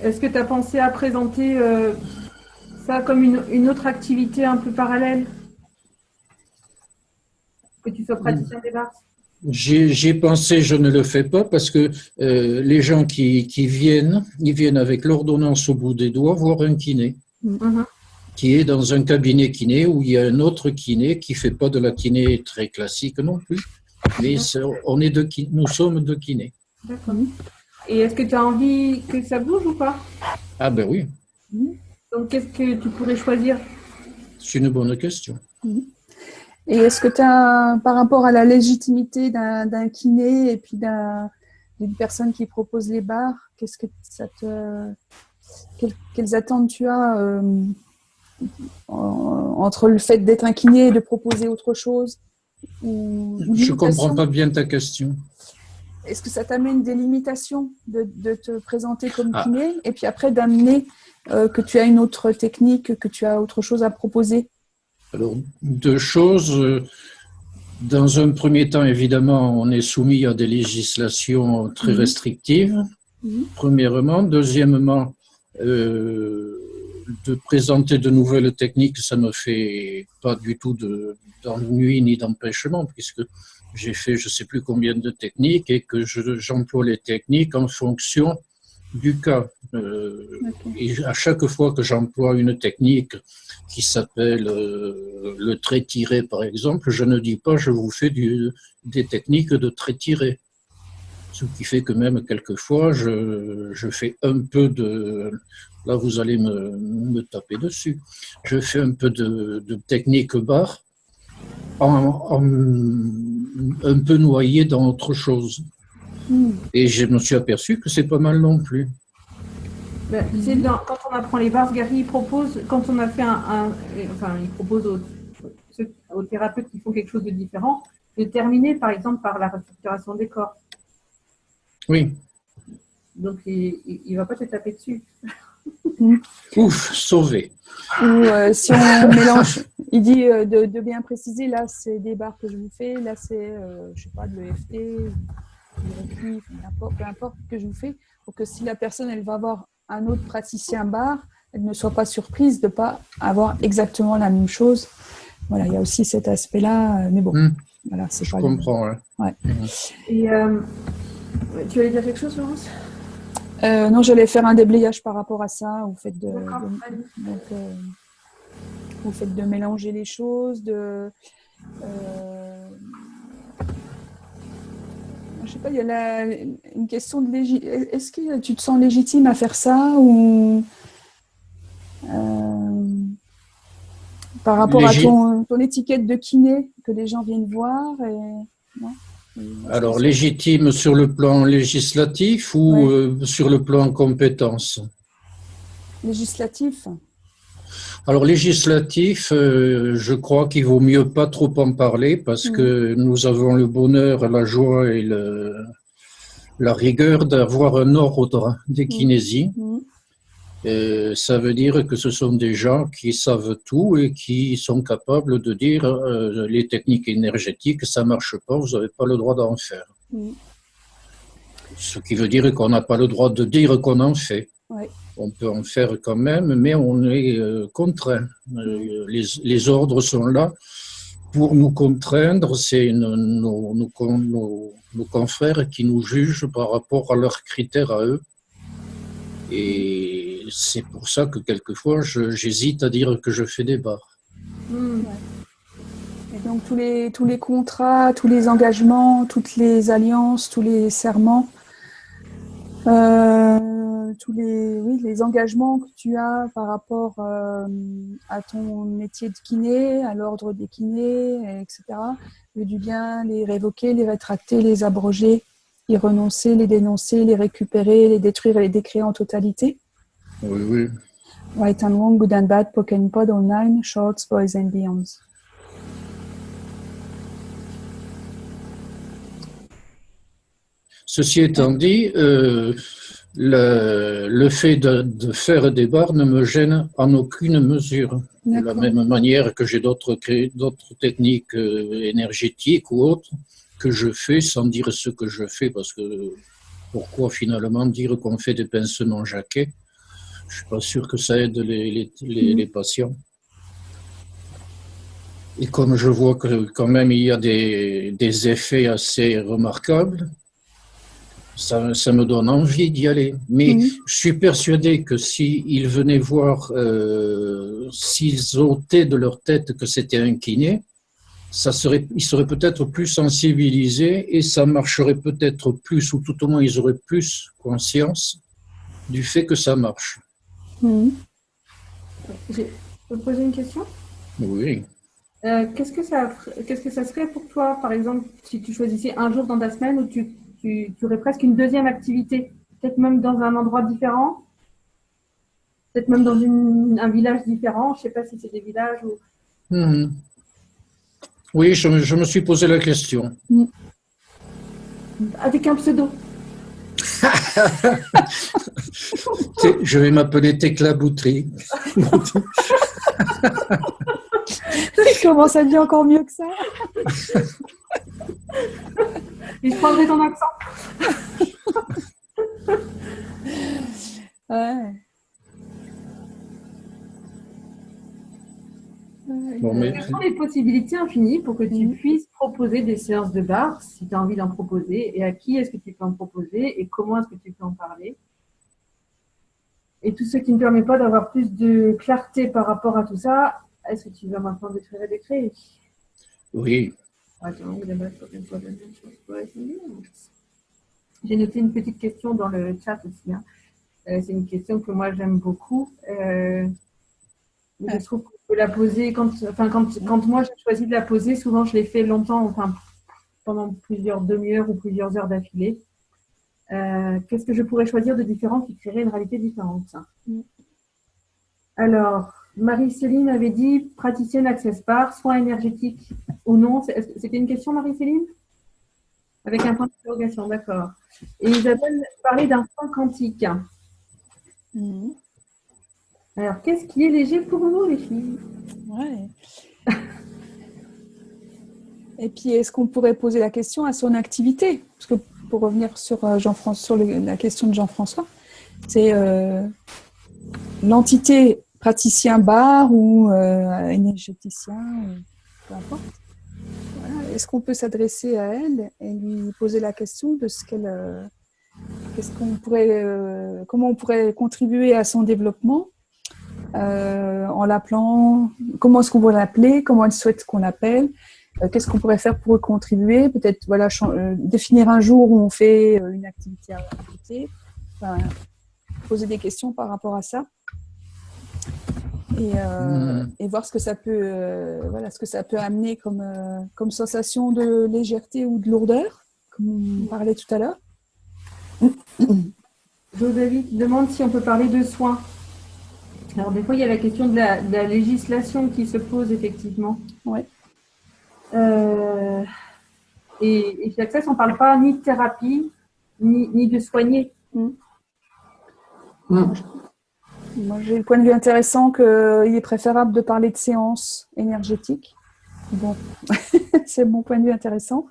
Est-ce que tu as pensé à présenter ça comme une autre activité un peu parallèle? Que tu sois praticien des bars? J'y ai pensé, je ne le fais pas parce que les gens qui viennent, ils viennent avec l'ordonnance au bout des doigts voir un kiné, Mhm. qui est dans un cabinet kiné où il y a un autre kiné qui fait pas de la kiné très classique non plus, mais nous sommes deux kinés. D'accord. Et est-ce que tu as envie que ça bouge ou pas? Ah ben oui, Donc, qu'est-ce que tu pourrais choisir? c'est une bonne question. Et est-ce que tu as, par rapport à la légitimité d'un kiné et puis d'une personne qui propose les bars, qu'est-ce que ça te, quelles attentes tu as entre le fait d'être un kiné et de proposer autre chose ou Je ne comprends limitations? pas bien ta question. Est-ce que ça t'amène des limitations de te présenter comme Ah, kiné et puis après d'amener que tu as une autre technique, que tu as autre chose à proposer? alors, deux choses. Dans un premier temps, évidemment, on est soumis à des législations très restrictives, premièrement. Deuxièmement, de présenter de nouvelles techniques, ça ne me fait pas du tout d'ennui ni d'empêchement, puisque j'ai fait je ne sais plus combien de techniques et que j'emploie les techniques en fonction du cas. Et à chaque fois que j'emploie une technique qui s'appelle le trait tiré, par exemple, je ne dis pas je vous fais des techniques de trait tiré. Ce qui fait que même quelquefois, je fais un peu de... Là, vous allez me taper dessus. Je fais un peu de technique barre un peu noyé dans autre chose. Et je me suis aperçu que c'est pas mal non plus. Ben, quand on apprend les bars, Gary il propose, quand on a fait enfin, il propose aux thérapeutes qui font quelque chose de différent, de terminer par exemple par la restructuration des corps. Oui. Donc, il ne va pas te taper dessus. Ouf, sauvé. Ou si on mélange, il dit de bien préciser, là c'est des barres que je vous fais, là c'est, je sais pas, de l'EFT, du Reiki, peu importe que je vous fais, pour que si la personne elle va voir un autre praticien barre, elle ne soit pas surprise de ne pas avoir exactement la même chose. Voilà, il y a aussi cet aspect-là, mais bon, voilà, c'est pas. Je comprends. Hein. Ouais. Et tu allais dire quelque chose, Laurence? Non, j'allais faire un déblayage par rapport à ça, au fait de mélanger les choses, je sais pas, il y a une question de est-ce que tu te sens légitime à faire ça ou par rapport à ton étiquette de kiné que les gens viennent voir non. Alors, légitime sur le plan législatif ou sur le plan compétence? Législatif. Alors, législatif, je crois qu'il vaut mieux pas trop en parler parce que nous avons le bonheur, la joie et la rigueur d'avoir un ordre des kinésies. Ça veut dire que ce sont des gens qui savent tout et qui sont capables de dire les techniques énergétiques, ça marche pas, vous n'avez pas le droit d'en faire. Ce qui veut dire qu'on n'a pas le droit de dire qu'on en fait. Ouais. On peut en faire quand même, mais on est contraint. Les ordres sont là pour nous contraindre. C'est nos confrères qui nous jugent par rapport à leurs critères à eux. Et c'est pour ça que quelquefois, j'hésite à dire que je fais des barres. Et donc, tous les contrats, tous les engagements, toutes les alliances, tous les serments, tous les engagements que tu as par rapport à ton métier de kiné, à l'ordre des kinés, etc. Tu veux du bien les révoquer, les rétracter, les abroger, y renoncer, les dénoncer, les récupérer, les détruire et les décréer en totalité. Oui, oui. Right and wrong, good and bad, poken pod, all nine, shorts, boys and beyonds. Ceci étant dit, le fait de faire des barres ne me gêne en aucune mesure. De la même manière que j'ai d'autres techniques énergétiques ou autres que je fais sans dire ce que je fais, parce que pourquoi finalement dire qu'on fait des pincements jaquets? Je ne suis pas sûr que ça aide les patients. Et comme je vois que quand même il y a des effets assez remarquables, ça me donne envie d'y aller. Mais je suis persuadé que s'ils venaient voir, s'ils ôtaient de leur tête que c'était un kiné, ils seraient peut-être plus sensibilisés et ça marcherait peut-être plus, ou tout au moins ils auraient plus conscience du fait que ça marche. Je peux te poser une question? Oui. Qu'est-ce que ça serait pour toi, par exemple, si tu choisissais un jour dans ta semaine où tu aurais presque une deuxième activité, peut-être même dans un endroit différent, peut-être même dans un village différent, je ne sais pas si c'est des villages ou… Oui, je me suis posé la question. Avec un pseudo. Je vais m'appeler Tecla Boutry. Comment ça devient encore mieux que ça? Et je prendrai ton accent. Ouais. Bon, mais… Quelles sont les possibilités infinies pour que tu puisses proposer des séances de barre, si tu as envie d'en proposer, et à qui est-ce que tu peux en proposer, et comment est-ce que tu peux en parler? Et tout ce qui ne permet pas d'avoir plus de clarté par rapport à tout ça, est-ce que tu vas maintenant détruire et décréer? Oui. J'ai noté une petite question dans le chat aussi. Hein. C'est une question que moi j'aime beaucoup. Je trouve qu'on peut la poser quand moi j'ai choisi de la poser, souvent je l'ai fait longtemps, pendant plusieurs demi-heures ou plusieurs heures d'affilée. Qu'est-ce que je pourrais choisir de différent qui créerait une réalité différente? Alors, Marie-Céline avait dit praticienne Access Bar, soins énergétiques ou non. C'était une question, Marie-Céline? Avec un point d'interrogation, d'accord. Et Isabelle parlait d'un point quantique. Alors, qu'est-ce qui est léger pour vous, les filles? Ouais. Et puis, est-ce qu'on pourrait poser la question à son activité? Parce que pour revenir sur la question de Jean-François, c'est l'entité praticien bar ou énergéticien, peu importe. Voilà. Est-ce qu'on peut s'adresser à elle et lui poser la question de comment on pourrait contribuer à son développement en l'appelant, comment est-ce qu'on va l'appeler, comment elle souhaite qu'on l'appelle, qu'est-ce qu'on pourrait faire pour contribuer, peut-être définir un jour où on fait une activité à côté, poser des questions par rapport à ça et voir ce que ça peut amener comme sensation de légèreté ou de lourdeur, comme on parlait tout à l'heure. David demande si on peut parler de soins. Alors, des fois, il y a la question de la législation qui se pose, effectivement. Oui. Et chez Access, on ne parle pas ni de thérapie, ni de soigner. Moi, j'ai le point de vue intéressant qu'il est préférable de parler de séance énergétique. Bon, c'est mon point de vue intéressant.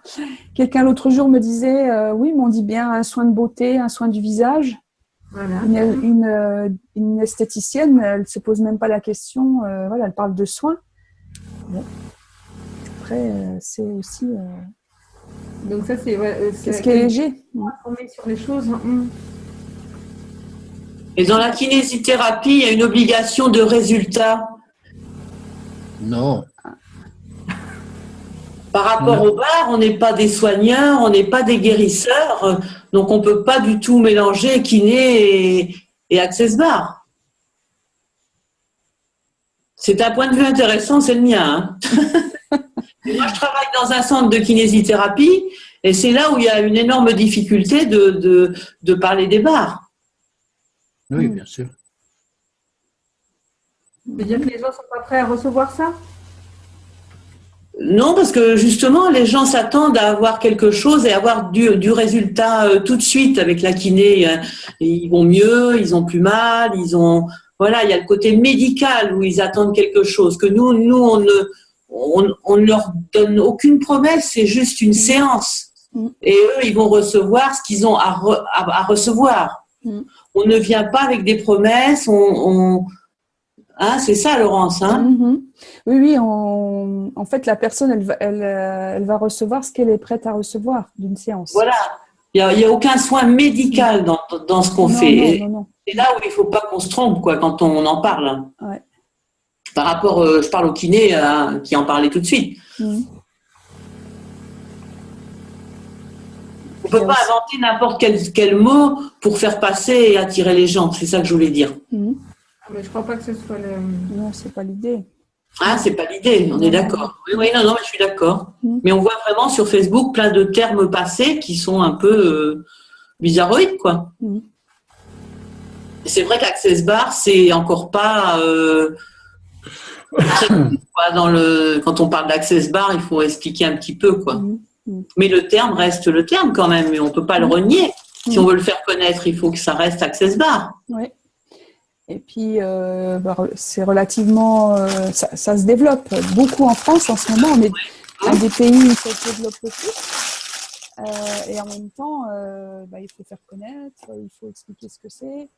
Quelqu'un l'autre jour me disait, oui, mais on dit bien un soin de beauté, un soin du visage. Voilà. Une esthéticienne, elle ne se pose même pas la question, elle parle de soins. Bon. Après, c'est aussi... Donc ça, c'est ce qui est léger. On met sur les choses. Et dans la kinésithérapie, il y a une obligation de résultat. Non. Par rapport au bar, on n'est pas des soigneurs, on n'est pas des guérisseurs, donc on ne peut pas du tout mélanger kiné et access bar. C'est un point de vue intéressant, c'est le mien. Moi, je travaille dans un centre de kinésithérapie et c'est là où il y a une énorme difficulté de parler des bars. Oui, bien sûr. Ça veut dire que les gens ne sont pas prêts à recevoir ça? Non, parce que justement, les gens s'attendent à avoir quelque chose et avoir du résultat tout de suite avec la kiné. Ils vont mieux, ils ont plus mal, voilà, il y a le côté médical où ils attendent quelque chose. Que nous, on ne leur donne aucune promesse, c'est juste une séance. Et eux, ils vont recevoir ce qu'ils ont à recevoir. On ne vient pas avec des promesses, Hein, c'est ça, Laurence. Hein Oui, en fait, la personne, elle va recevoir ce qu'elle est prête à recevoir d'une séance. Voilà. Il n'y a aucun soin médical dans ce qu'on fait. Non. C'est là où il ne faut pas qu'on se trompe quand on en parle. Ouais. Par rapport, je parle au kiné qui en parlait tout de suite. On ne peut pas inventer n'importe quel mot pour faire passer et attirer les gens. C'est ça que je voulais dire. Mais je ne crois pas que ce soit le... Non, c'est pas l'idée. Ah, c'est pas l'idée, on est d'accord. Oui, non, je suis d'accord. Mais on voit vraiment sur Facebook plein de termes passés qui sont un peu bizarroïdes, quoi. C'est vrai qu'Access Bar, c'est encore pas... quand on parle d'Access Bar, il faut expliquer un petit peu, quoi. Mais le terme reste le terme quand même, et on ne peut pas le renier. Si on veut le faire connaître, il faut que ça reste Access Bar. Oui. Et puis, c'est relativement... ça se développe beaucoup en France en ce moment. On est un des pays où ça se développe le plus. Et en même temps, il faut faire connaître, il faut expliquer ce que c'est.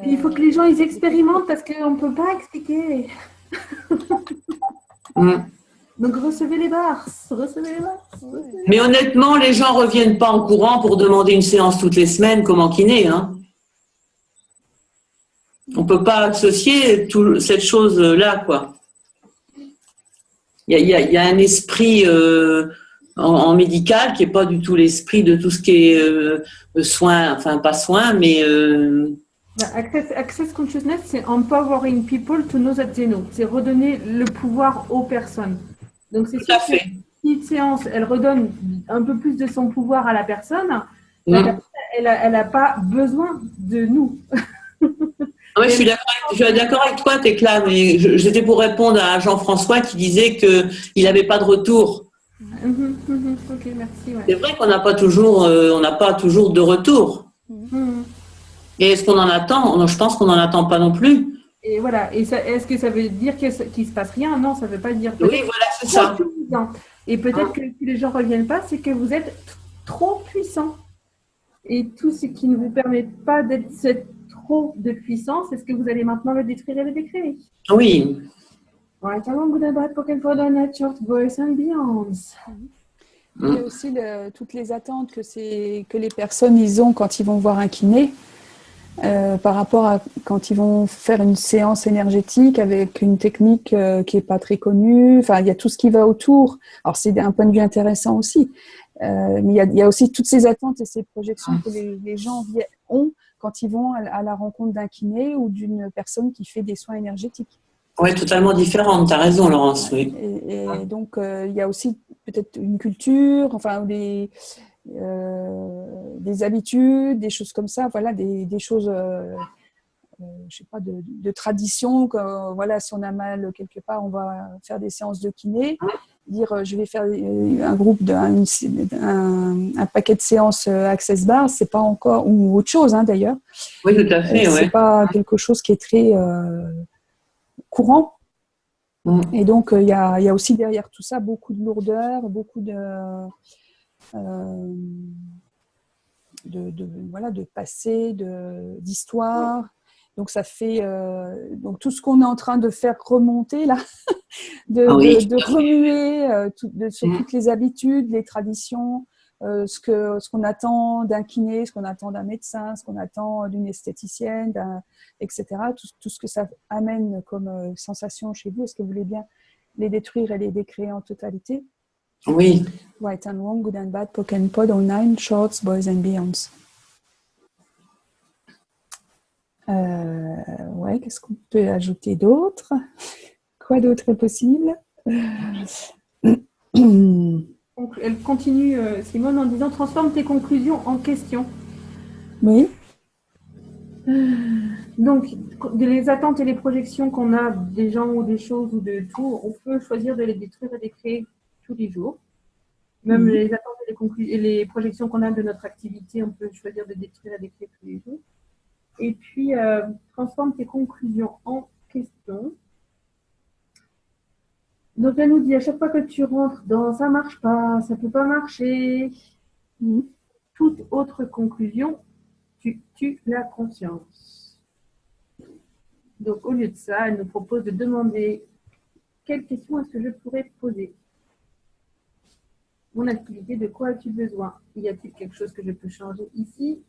Il faut que les gens ils expérimentent parce qu'on ne peut pas expliquer. Donc, recevez les bars. Mais honnêtement, les gens ne reviennent pas en courant pour demander une séance toutes les semaines comme en kiné, hein. On ne peut pas associer cette chose-là, quoi. Il y a un esprit en médical qui n'est pas du tout l'esprit de tout ce qui est soins, enfin pas soins, mais... Access Consciousness, c'est empowering people to know that they know. C'est redonner le pouvoir aux personnes. Donc, c'est sûr que si une séance, elle redonne un peu plus de son pouvoir à la personne, la personne, elle n'a pas besoin de nous. Ouais, je suis d'accord avec toi, Tecla, mais j'étais pour répondre à Jean-François qui disait qu'il n'avait pas de retour. Ok, merci. Ouais. C'est vrai qu'on n'a pas toujours, de retour. Et est-ce qu'on en attend? Non, je pense qu'on n'en attend pas non plus. Et voilà. Et est-ce que ça veut dire qu'il ne se passe rien? Non, ça ne veut pas dire. Oui, voilà, c'est ça. Et peut-être que si les gens ne reviennent pas, c'est que vous êtes trop puissant. Et tout ce qui ne vous permet pas d'être trop de puissance, est-ce que vous allez maintenant le détruire et le décréer? Oui. Right, good and bad, pocket for the night, short voice and beyonds. Il y a aussi toutes les attentes que les personnes ils ont quand ils vont voir un kiné. Par rapport à quand ils vont faire une séance énergétique avec une technique qui n'est pas très connue. Enfin, il y a tout ce qui va autour. Alors, c'est un point de vue intéressant aussi. Mais il y a aussi toutes ces attentes et ces projections que les gens ont quand ils vont à la rencontre d'un kiné ou d'une personne qui fait des soins énergétiques. Oui, totalement différente. Tu as raison, Laurence. Oui. Et donc, il y a aussi peut-être une culture, enfin, des habitudes, des choses comme ça, voilà, des choses, je sais pas, de tradition. Voilà, si on a mal quelque part, on va faire des séances de kiné. Dire, je vais faire un groupe, un paquet de séances Access Bar, c'est pas encore, ou autre chose d'ailleurs. Oui, tout à fait. C'est pas quelque chose qui est très courant. Et donc, il y a aussi derrière tout ça beaucoup de lourdeur, beaucoup de passé, d'histoire. Donc, ça fait donc tout ce qu'on est en train de faire remonter là, de remuer sur toutes les habitudes, les traditions, ce qu'on attend d'un kiné, ce qu'on attend d'un médecin, ce qu'on attend d'une esthéticienne, etc. Tout ce que ça amène comme sensation chez vous. Est-ce que vous voulez bien les détruire et les décréer en totalité? Oui. Right and wrong, good and bad, poke and pod, all nine, shorts, boys and beyonds. Ouais, qu'est-ce qu'on peut ajouter d'autre? Quoi d'autre est possible? Elle continue, Simone, en disant « Transforme tes conclusions en questions ». Oui. Donc, les attentes et les projections qu'on a des gens ou des choses ou de tout, on peut choisir de les détruire et de les créer tous les jours. Même les attentes et les projections qu'on a de notre activité, on peut choisir de détruire et de les créer tous les jours. Et puis, transforme tes conclusions en questions. Donc, elle nous dit, à chaque fois que tu rentres dans « ça marche pas, ça peut pas marcher », toute autre conclusion, tu tues la conscience. Donc, au lieu de ça, elle nous propose de demander quelle question est-ce que je pourrais poser? Mon activité, de quoi as-tu besoin? Y a-t-il quelque chose que je peux changer ici?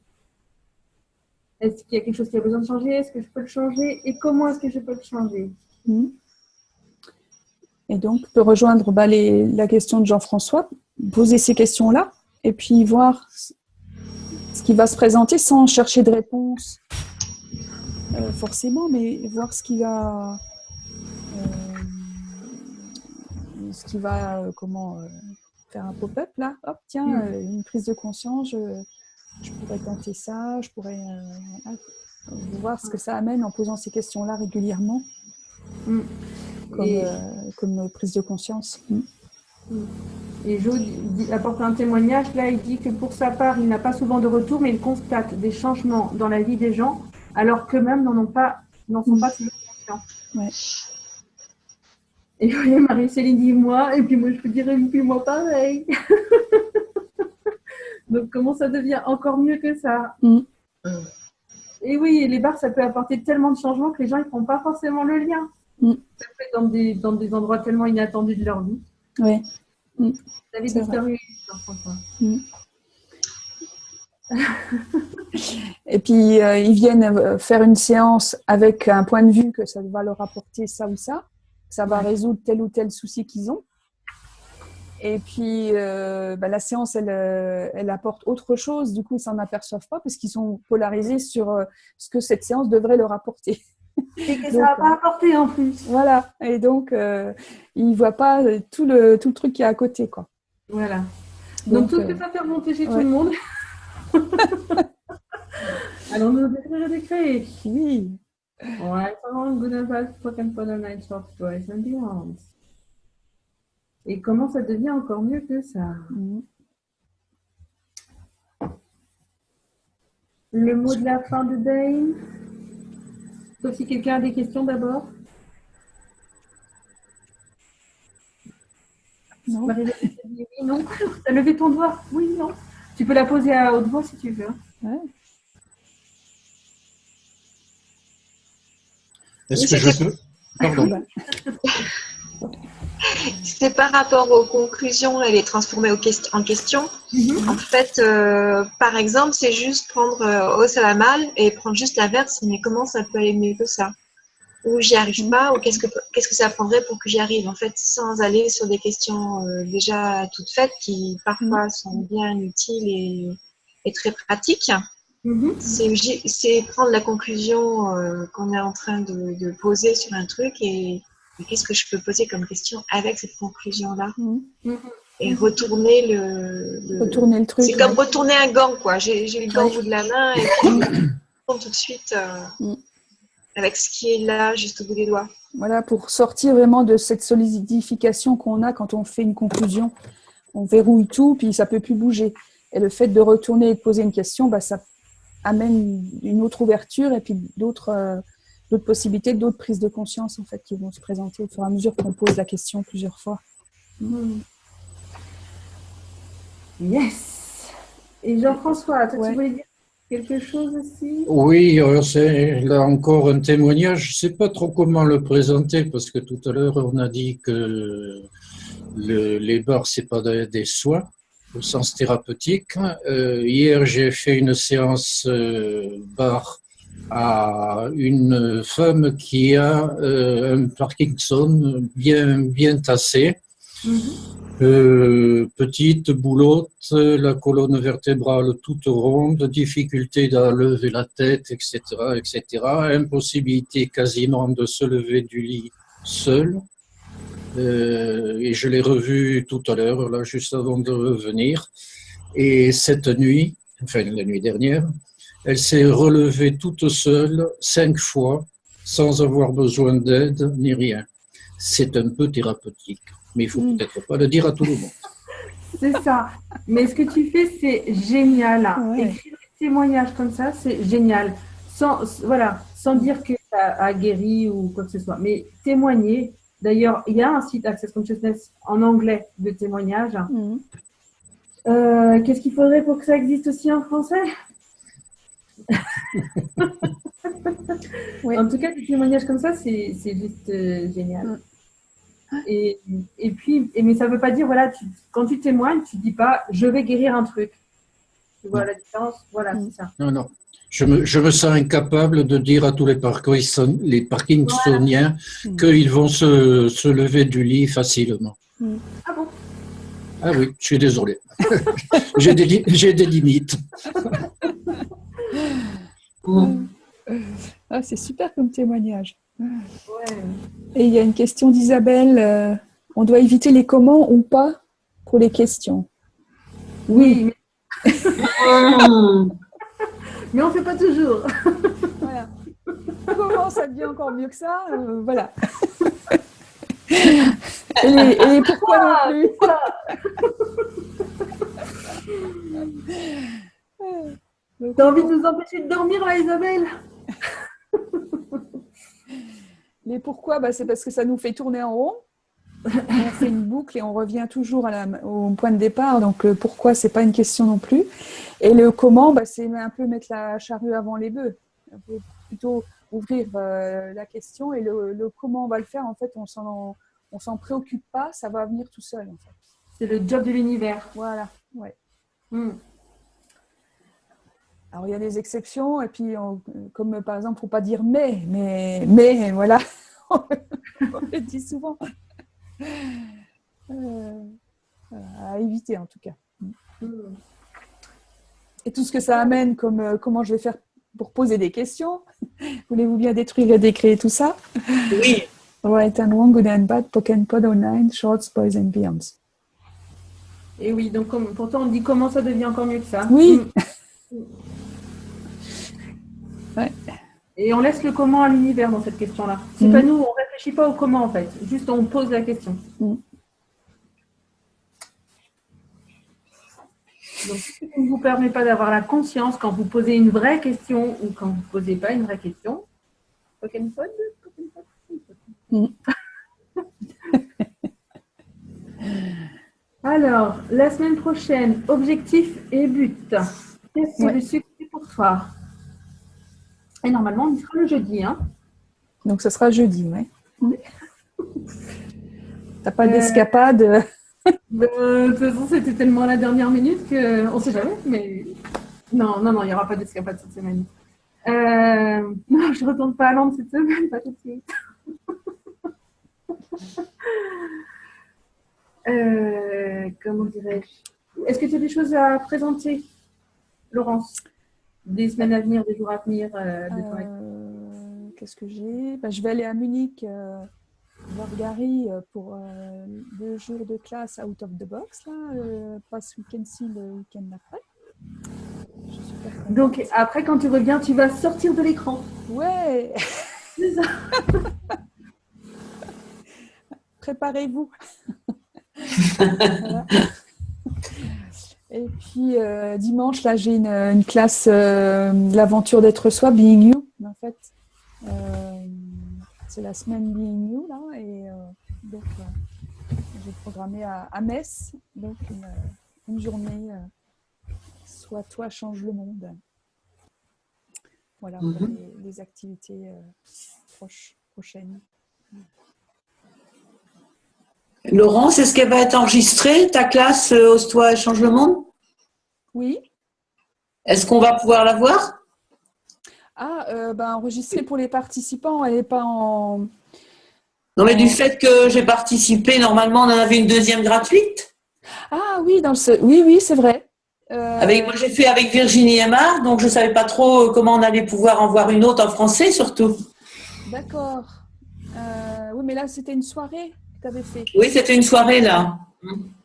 Est-ce qu'il y a quelque chose qui a besoin de changer? Est-ce que je peux le changer? Et comment est-ce que je peux le changer? Et donc, on peut rejoindre la question de Jean-François, poser ces questions-là, et puis voir ce qui va se présenter sans chercher de réponse forcément, mais voir ce qui va faire un pop-up là. Hop, tiens, une prise de conscience, je pourrais tenter ça, je pourrais voir ce que ça amène en posant ces questions-là régulièrement, comme prise de conscience. Et Jo apporte un témoignage, là il dit que pour sa part, il n'a pas souvent de retour, mais il constate des changements dans la vie des gens, alors qu'eux-mêmes n'en sont pas toujours conscients. Ouais. Et oui, Marie-Céline dit moi, et puis moi je peux dire, et puis moi pareil. Donc comment ça devient encore mieux que ça? Et oui, les bars, ça peut apporter tellement de changements que les gens ne font pas forcément le lien. Ça peut être dans des endroits tellement inattendus de leur vie. Oui. Vous avez disparu, Jean-François. Et puis, ils viennent faire une séance avec un point de vue que ça va leur apporter ça ou ça, que ça va résoudre tel ou tel souci qu'ils ont. Et puis, la séance, elle apporte autre chose. Du coup, ils ne s'en aperçoivent pas parce qu'ils sont polarisés sur ce que cette séance devrait leur apporter. Et que ça ne va pas apporter en plus. Voilà. Et donc, ils ne voient pas tout le truc qui est à côté, quoi. Voilà. Donc tout ce que ça fait remonter chez tout le monde. Alors, nous décrire et décrire. Oui. Ouais, good and bad, spoken for the night, short voice and beyond. Et comment ça devient encore mieux que ça? Le mot de la fin de Dane. Sauf si quelqu'un a des questions d'abord. Non. Marie-Josée te dit oui, non. Tu as levé ton doigt. Oui, non. Tu peux la poser à haute voix si tu veux. Ouais. Est-ce que je peux? Pardon. C'était par rapport aux conclusions et les transformer en questions. En fait, par exemple, c'est juste prendre oh ça va mal et prendre juste l'inverse, mais comment ça peut aller mieux que ça? Ou j'y arrive pas, ou qu'est-ce que ça prendrait pour que j'y arrive? En fait, sans aller sur des questions déjà toutes faites qui parfois sont bien utiles et très pratiques. C'est prendre la conclusion qu'on est en train de poser sur un truc et qu'est-ce que je peux poser comme question avec cette conclusion-là et retourner le truc. C'est comme retourner un gant, quoi. J'ai le gant au bout de la main et puis tout de suite avec ce qui est là, juste au bout des doigts. Voilà, pour sortir vraiment de cette solidification qu'on a quand on fait une conclusion. On verrouille tout, puis ça ne peut plus bouger. Et le fait de retourner et de poser une question, bah, ça amène une autre ouverture et puis d'autres possibilités, d'autres prises de conscience en fait, qui vont se présenter au fur et à mesure qu'on pose la question plusieurs fois. Yes. Et Jean-François, toi, tu voulais dire quelque chose aussi? Oui, c'est là encore un témoignage. Je ne sais pas trop comment le présenter parce que tout à l'heure, on a dit que les bars, ce n'est pas des soins au sens thérapeutique. Hier, j'ai fait une séance bar à une femme qui a un Parkinson bien tassé. Petite boulotte, la colonne vertébrale toute ronde, difficulté à lever la tête, etc., etc. Impossibilité quasiment de se lever du lit seule. Et je l'ai revue tout à l'heure, là, juste avant de revenir. Et cette nuit, enfin la nuit dernière, elle s'est relevée toute seule 5 fois, sans avoir besoin d'aide ni rien. C'est un peu thérapeutique. Mais il ne faut peut-être pas le dire à tout le monde. C'est ça. Mais ce que tu fais, c'est génial. Écrire des témoignages comme ça, c'est génial. Sans dire que ça a guéri ou quoi que ce soit. Mais témoigner. D'ailleurs, il y a un site Access Consciousness en anglais de témoignages. Qu'est-ce qu'il faudrait pour que ça existe aussi en français? En tout cas, des témoignages comme ça, c'est juste génial. Et puis, mais ça ne veut pas dire, voilà, quand tu témoignes, tu ne dis pas je vais guérir un truc. Tu vois la différence? Voilà, c'est ça. Non. Je me sens incapable de dire à tous les Parkinsoniens qu'ils vont se lever du lit facilement. Ah bon? Ah oui, je suis désolé. J'ai des limites. Ah, c'est super comme témoignage. Et il y a une question d'Isabelle. On doit éviter les comment ou pas pour les questions? Oui. Mais on ne fait pas toujours. Voilà. Comment ça devient encore mieux que ça? Voilà. et pourquoi non plus? T'as envie de nous empêcher de dormir là, Isabelle? Mais pourquoi? C'est parce que ça nous fait tourner en rond. On fait une boucle et on revient toujours au point de départ. Donc, le pourquoi, ce n'est pas une question non plus. Et le comment, c'est un peu mettre la charrue avant les bœufs. On peut plutôt ouvrir la question et le comment on va le faire, en fait, on s'en préoccupe pas, ça va venir tout seul. En fait. C'est le job de l'univers. Voilà, ouais. Alors, il y a des exceptions, et puis, comme par exemple, il ne faut pas dire mais voilà, on le dit souvent. À éviter, en tout cas. Et tout ce que ça amène, comme comment je vais faire pour poser des questions. Voulez-vous bien détruire et décréer tout ça? Oui. Right and wrong, good and bad, poken pod online, shorts, boys and beyonds. Et oui, donc pourtant on dit comment ça devient encore mieux que ça. Oui. Ouais. Et on laisse le comment à l'univers dans cette question-là. C'est pas nous, on réfléchit pas au comment en fait. Juste on pose la question. Donc, si ça ne vous permet pas d'avoir la conscience quand vous posez une vraie question ou quand vous ne posez pas une vraie question, Pokémon. Alors, la semaine prochaine, objectif et but. Qu'est-ce que le succès pour toi? Et normalement, on y sera le jeudi. Hein. Donc, ce sera jeudi, oui. T'as pas d'escapade? De toute façon, c'était tellement à la dernière minute qu'on ne sait jamais. Mais non, il n'y aura pas d'escapade cette semaine. Non, je ne retourne pas à Londres cette semaine, pas tout de suite. Comment dirais-je? Est-ce que tu as des choses à présenter, Laurence? Des semaines à venir, des jours à venir de ton activité? Qu'est-ce que j'ai? Je vais aller à Munich voir Gary pour 2 jours de classe out of the box, là, pas ce week-end-ci, le week-end d'après. Donc après, quand tu reviens, tu vas sortir de l'écran. Ouais. C'est ça. Préparez-vous. Voilà. Et puis dimanche, là, j'ai une classe, l'aventure d'être soi, Being You, en fait. C'est la semaine Being You, là, et donc j'ai programmé à Metz, donc une journée Sois toi, change le monde. Voilà, pour les activités prochaines. Laurence, est-ce qu'elle va être enregistrée, ta classe Ose-toi et change le monde? Oui. Est-ce qu'on va pouvoir la voir? Enregistrée pour les participants, elle n'est pas en... Non, mais du fait que j'ai participé, normalement, on en avait une deuxième gratuite. Ah oui, oui, c'est vrai. Moi, j'ai fait avec Virginie Aymar, donc je ne savais pas trop comment on allait pouvoir en voir une autre en français, surtout. D'accord. Oui, mais là, c'était une soirée que tu avais fait. Oui, c'était une soirée, là.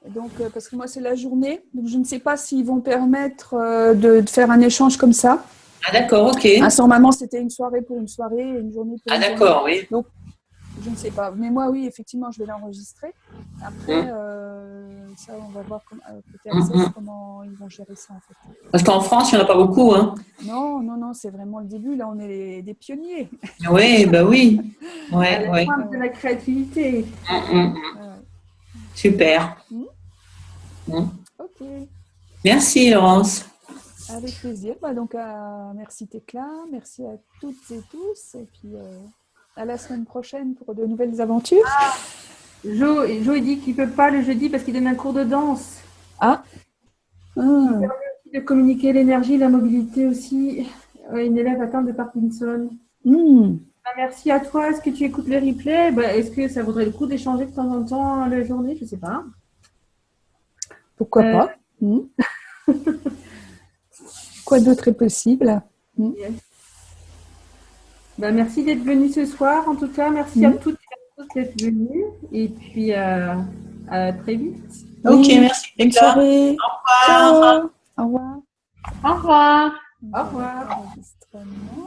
Donc, parce que moi, c'est la journée. Donc, je ne sais pas s'ils vont permettre de faire un échange comme ça. Ah, d'accord, ok. Normalement, c'était une soirée pour une soirée et une journée pour une journée. D'accord, oui. Donc, je ne sais pas. Mais moi, oui, effectivement, je vais l'enregistrer. Après, ça, on va voir côté Access, comment ils vont gérer ça, en fait. Parce qu'en France, il n'y en a pas beaucoup, hein. Non, c'est vraiment le début. Là, on est des pionniers. Oui, bah oui. Ouais. Pointe de la créativité. Super. Ok. Merci, Laurence. Avec plaisir. Merci Tecla, merci à toutes et tous. Et puis, à la semaine prochaine pour de nouvelles aventures. Jo dit qu'il ne peut pas le jeudi parce qu'il donne un cours de danse. Il permet aussi de communiquer l'énergie, la mobilité aussi. Une élève atteinte de Parkinson. Merci à toi. Est-ce que tu écoutes les replays? Est-ce que ça vaudrait le coup d'échanger de temps en temps la journée? Je ne sais pas. Pourquoi pas? Quoi d'autre est possible? Yes. Merci d'être venu ce soir. En tout cas, merci à toutes et à tous d'être venus. Et puis, à très vite. Ok, merci. Bonne soirée. Au revoir. Au revoir. Au revoir. Au revoir. Enregistrement.